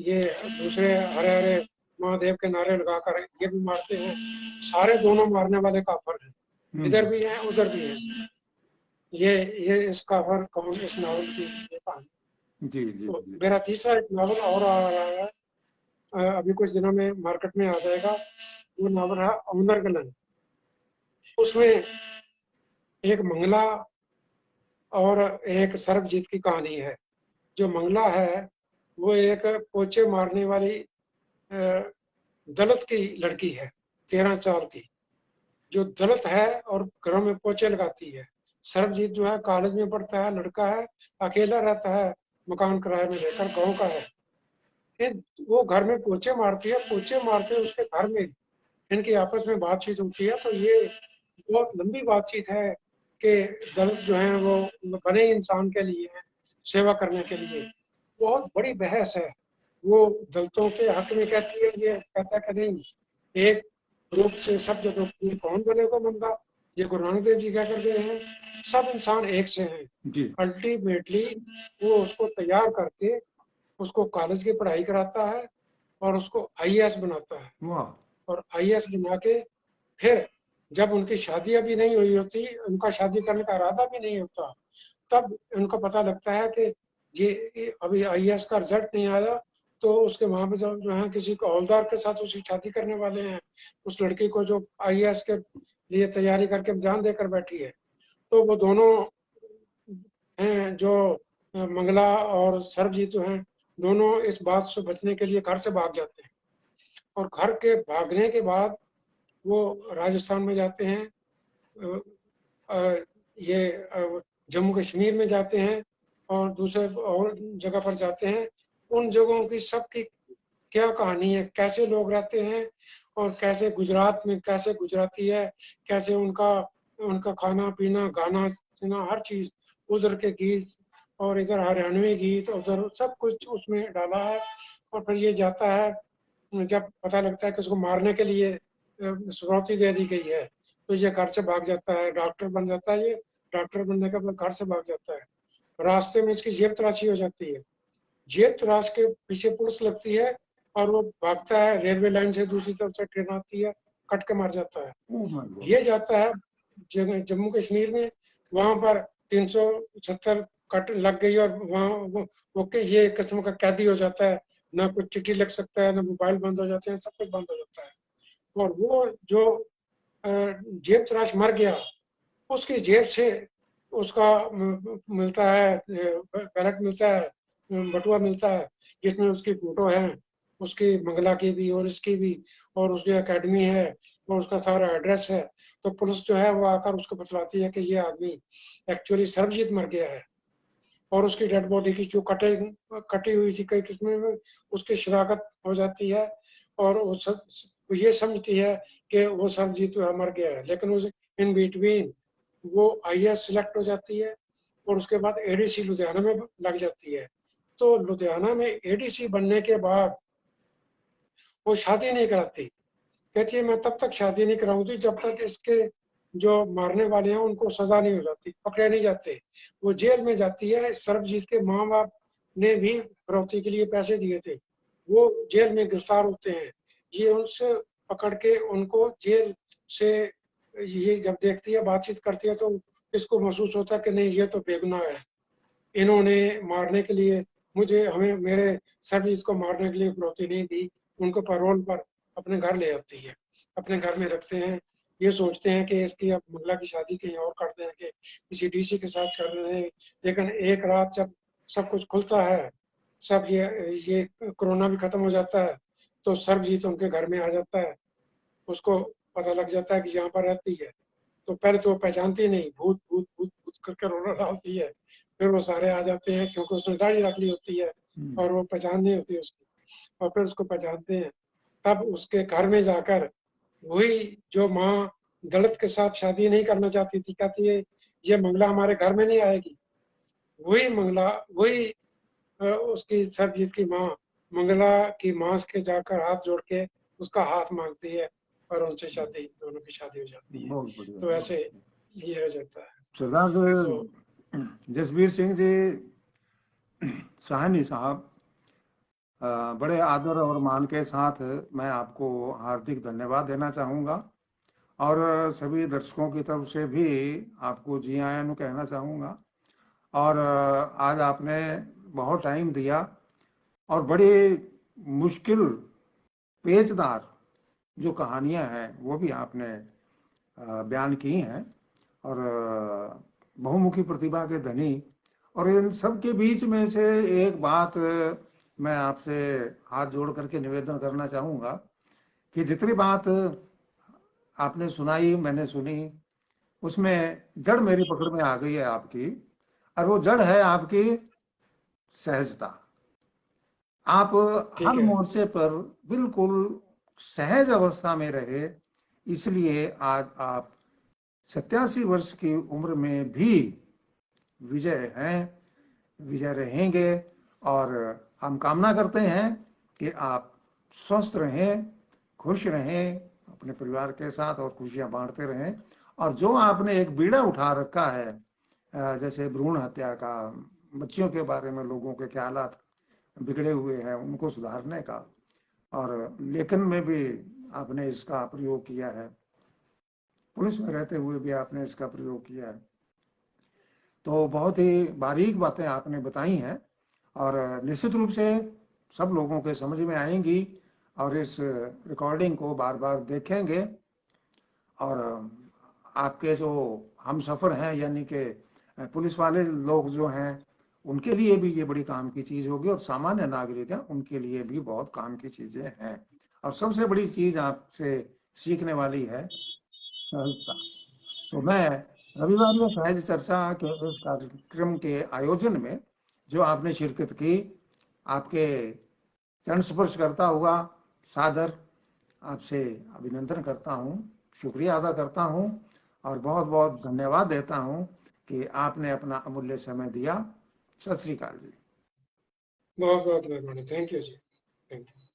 ये दूसरे हरे हरे महादेव के नारे लगाकर ये भी मारते हैं। सारे दोनों मारने वाले काफिर हैं, इधर भी हैं उधर भी हैं। ये इस काफर कौन इस नावल की ये कहानी। जी जी तो जी। मेरा तीसरा एक नावल और आ रहा है, अभी कुछ दिनों में मार्केट में आ जाएगा। वो नावल है अमर गलन। उसमें एक मंगला और एक सरबजीत की कहानी है। जो मंगला है वो एक पोचे मारने वाली दलित की लड़की है, 13 साल की, जो दलित है और घरों में पोचे लगाती है। सरबजीत जो है कॉलेज में पढ़ता है, लड़का है, अकेला रहता है, मकान किराए में रहकर, गांव का है। वो घर में पोचे मारती है, पोचे मारते उसके घर में इनकी आपस में बातचीत होती है। तो ये बहुत लंबी बातचीत है कि दलित जो है वो बने इंसान के लिए, सेवा करने के लिए। बहुत बड़ी बहस है। वो दलितों के हक में कहती है, ये कहता है कि नहीं, एक रूप से सब जगह कौन बनेगा बंदा, ये गुरु नानक देव जी क्या कर गए हैं, सब इंसान एक से हैं। जी। अल्टीमेटली वो उसको तैयार करके उसको कॉलेज की पढ़ाई कराता है और उसको आईएएस बनाता है। वाह। और आईएएस बना के फिर जब उनकी शादी अभी नहीं हुई होती, उनका शादी करने का इरादा भी नहीं होता, तब उनको पता लगता है कि ये अभी आईएएस का रिजल्ट नहीं आया, तो उसके वहां पे जो है किसी को हवलदार के साथ उसकी शादी करने वाले हैं, उस लड़की को जो आईएएस के लिए तैयारी करके जान देकर बैठी है। तो वो दोनों हैं जो मंगला और सरबजीत जो हैं, दोनों इस बात से बचने के लिए घर से भाग जाते हैं। और घर के भागने के बाद वो राजस्थान में जाते हैं, ये जम्मू कश्मीर में जाते हैं, और दूसरे और जगह पर जाते हैं। उन जगहों की सबकी क्या कहानी है, कैसे लोग रहते हैं, और कैसे गुजरात में कैसे गुजराती है, कैसे उनका उनका खाना पीना, गाना सुना, हर चीज, उधर के गीत और इधर हरियाणवी गीत, उधर सब कुछ उसमें डाला है। और फिर ये जाता है, जब पता लगता है कि उसको मारने के लिए फिरौती दे दी गई है, तो ये घर से भाग जाता है, डॉक्टर बन जाता है। ये डॉक्टर बनने के बाद घर से भाग जाता है। रास्ते में इसकी जेब तलाशी हो जाती है, जेब तलाश के पीछे पुलिस लगती है और वो भागता है, रेलवे लाइन से दूसरी तरफ से ट्रेन आती है, कट के मर जाता है। Oh my God. ये जाता है जम्मू कश्मीर में, वहां पर 376 कट लग गई और वहाँ वो ये किस्म का कैदी हो जाता है, ना कुछ चिट्ठी लिख सकता है, ना मोबाइल बंद हो जाते हैं, सब कुछ बंद हो जाता है। और वो जो जेब तलाश मर गया, उसकी जेब से उसका मिलता है, बैलेट मिलता है, बटुआ मिलता है, जिसमें उसकी फोटो है, उसकी मंगला की भी और इसकी भी, और उसकी एकेडमी है और उसका सारा एड्रेस है। तो पुलिस जो है वो आकर उसको बतलाती है कि ये आदमी एक्चुअली सर्वजीत मर गया है, और उसकी डेड बॉडी की जो कटी हुई थी कई किस्में में, उसकी शिनाख्त हो जाती है। और वो ये समझती है कि वो सर्वजीत मर गया है, लेकिन उस इन बिटवीन वो आईएएस सिलेक्ट हो जाती है और उसके बाद एडीसी लुधियाना में लग जाती है। तो लुधियाना में एडीसी बनने के बाद वो शादी नहीं कराती, कहती है मैं तब तक शादी नहीं कराऊंगी जब तक इसके जो मारने वाले हैं उनको सजा नहीं हो जाती, पकड़े नहीं जाते। वो जेल में जाती है। सर्वजीत के माँ बाप ने भी फिरौती के लिए पैसे दिए थे, वो जेल में गिरफ्तार होते हैं। ये उनसे पकड़ के उनको जेल से, ये जब देखती है, बातचीत करती है, तो इसको महसूस होता है कि नहीं ये तो बेगुनाह है, इन्होंने मारने के लिए हमें मेरे सर्वजीत को मारने के लिए फिरौती नहीं दी। उनको पैरोल पर अपने घर ले आती है, अपने घर में रखते हैं। ये सोचते हैं कि इसकी अब मंगला की शादी कहीं और करते हैं, कि किसी डीसी के साथ कर रहे हैं। लेकिन एक रात जब सब कुछ खुलता है, सब ये कोरोना भी खत्म हो जाता है, तो सर्वजीत उनके घर में आ जाता है। उसको पता लग जाता है कि यहाँ पर रहती है। तो पहले तो वो पहचानती नहीं, भूत भूत भूत भूत करके रोना डालती है। फिर वो सारे आ जाते हैं, क्योंकि उसने दाढ़ी रख ली होती है और वो पहचान नहीं होती उसकी, और फिर उसको पहचानते हैं। तब उसके घर में जाकर वही जो माँ दलित के साथ शादी नहीं करना चाहती थी, कहती है ये मंगला हमारे घर में नहीं आएगी, वही मंगला, वही उसकी सरजीत की माँ मंगला की माँ के जाकर हाथ जोड़ के उसका हाथ मांगती है, और उनसे शादी, दोनों की शादी हो जाती है। बहुत बढ़िया, तो बहुत ऐसे बढ़िया। ये हो जाता है। तो सरदार जसबीर सिंह जी साहनी साहब, बड़े आदर और मान के साथ मैं आपको हार्दिक धन्यवाद देना चाहूँगा, और सभी दर्शकों की तरफ से भी आपको जी आयन कहना चाहूँगा। और आज आपने बहुत टाइम दिया और बड़ी मुश्किल पेचदार जो कहानियां हैं वो भी आपने बयान की हैं, और बहुमुखी प्रतिभा के धनी। और इन सब के बीच में से एक बात मैं आपसे हाथ जोड़ करके निवेदन करना चाहूँगा कि जितनी बात आपने सुनाई, मैंने सुनी, उसमें जड़ मेरी पकड़ में आ गई है आपकी, और वो जड़ है आपकी सहजता। आप ठीक हर है। मोर्चे पर बिल्कुल सहज अवस्था में रहे, इसलिए आज आप 87 वर्ष की उम्र में भी विजय हैं, विजय रहेंगे। और हम कामना करते हैं कि आप स्वस्थ रहें, खुश रहें अपने परिवार के साथ, और खुशियां बांटते रहें। और जो आपने एक बीड़ा उठा रखा है, जैसे भ्रूण हत्या का, बच्चियों के बारे में लोगों के ख्यालात बिगड़े हुए हैं, उनको सुधारने का, और लेखन में भी आपने इसका प्रयोग किया है, पुलिस में रहते हुए भी आपने इसका प्रयोग किया है। तो बहुत ही बारीक बातें आपने बताई हैं, और निश्चित रूप से सब लोगों के समझ में आएंगी, और इस रिकॉर्डिंग को बार बार देखेंगे। और आपके जो हम सफ़र हैं, यानी कि पुलिस वाले लोग जो हैं, उनके लिए भी ये बड़ी काम की चीज़ होगी, और सामान्य नागरिक हैं उनके लिए भी बहुत काम की चीज़ें हैं। और सबसे बड़ी चीज़ आपसे सीखने वाली है सहजता। तो मैं रविवार में सहज चर्चा के इस कार्यक्रम के आयोजन में जो आपने शिरकत की, आपके चरण स्पर्श करता हुआ सादर आपसे अभिनंदन करता हूँ, शुक्रिया अदा करता हूँ। और बहुत बहुत धन्यवाद देता हूं कि आपने अपना अमूल्य समय दिया। सत श्री अकाल जी। बहुत बहुत मेहरबानी, थैंक यू जी, थैंक यू।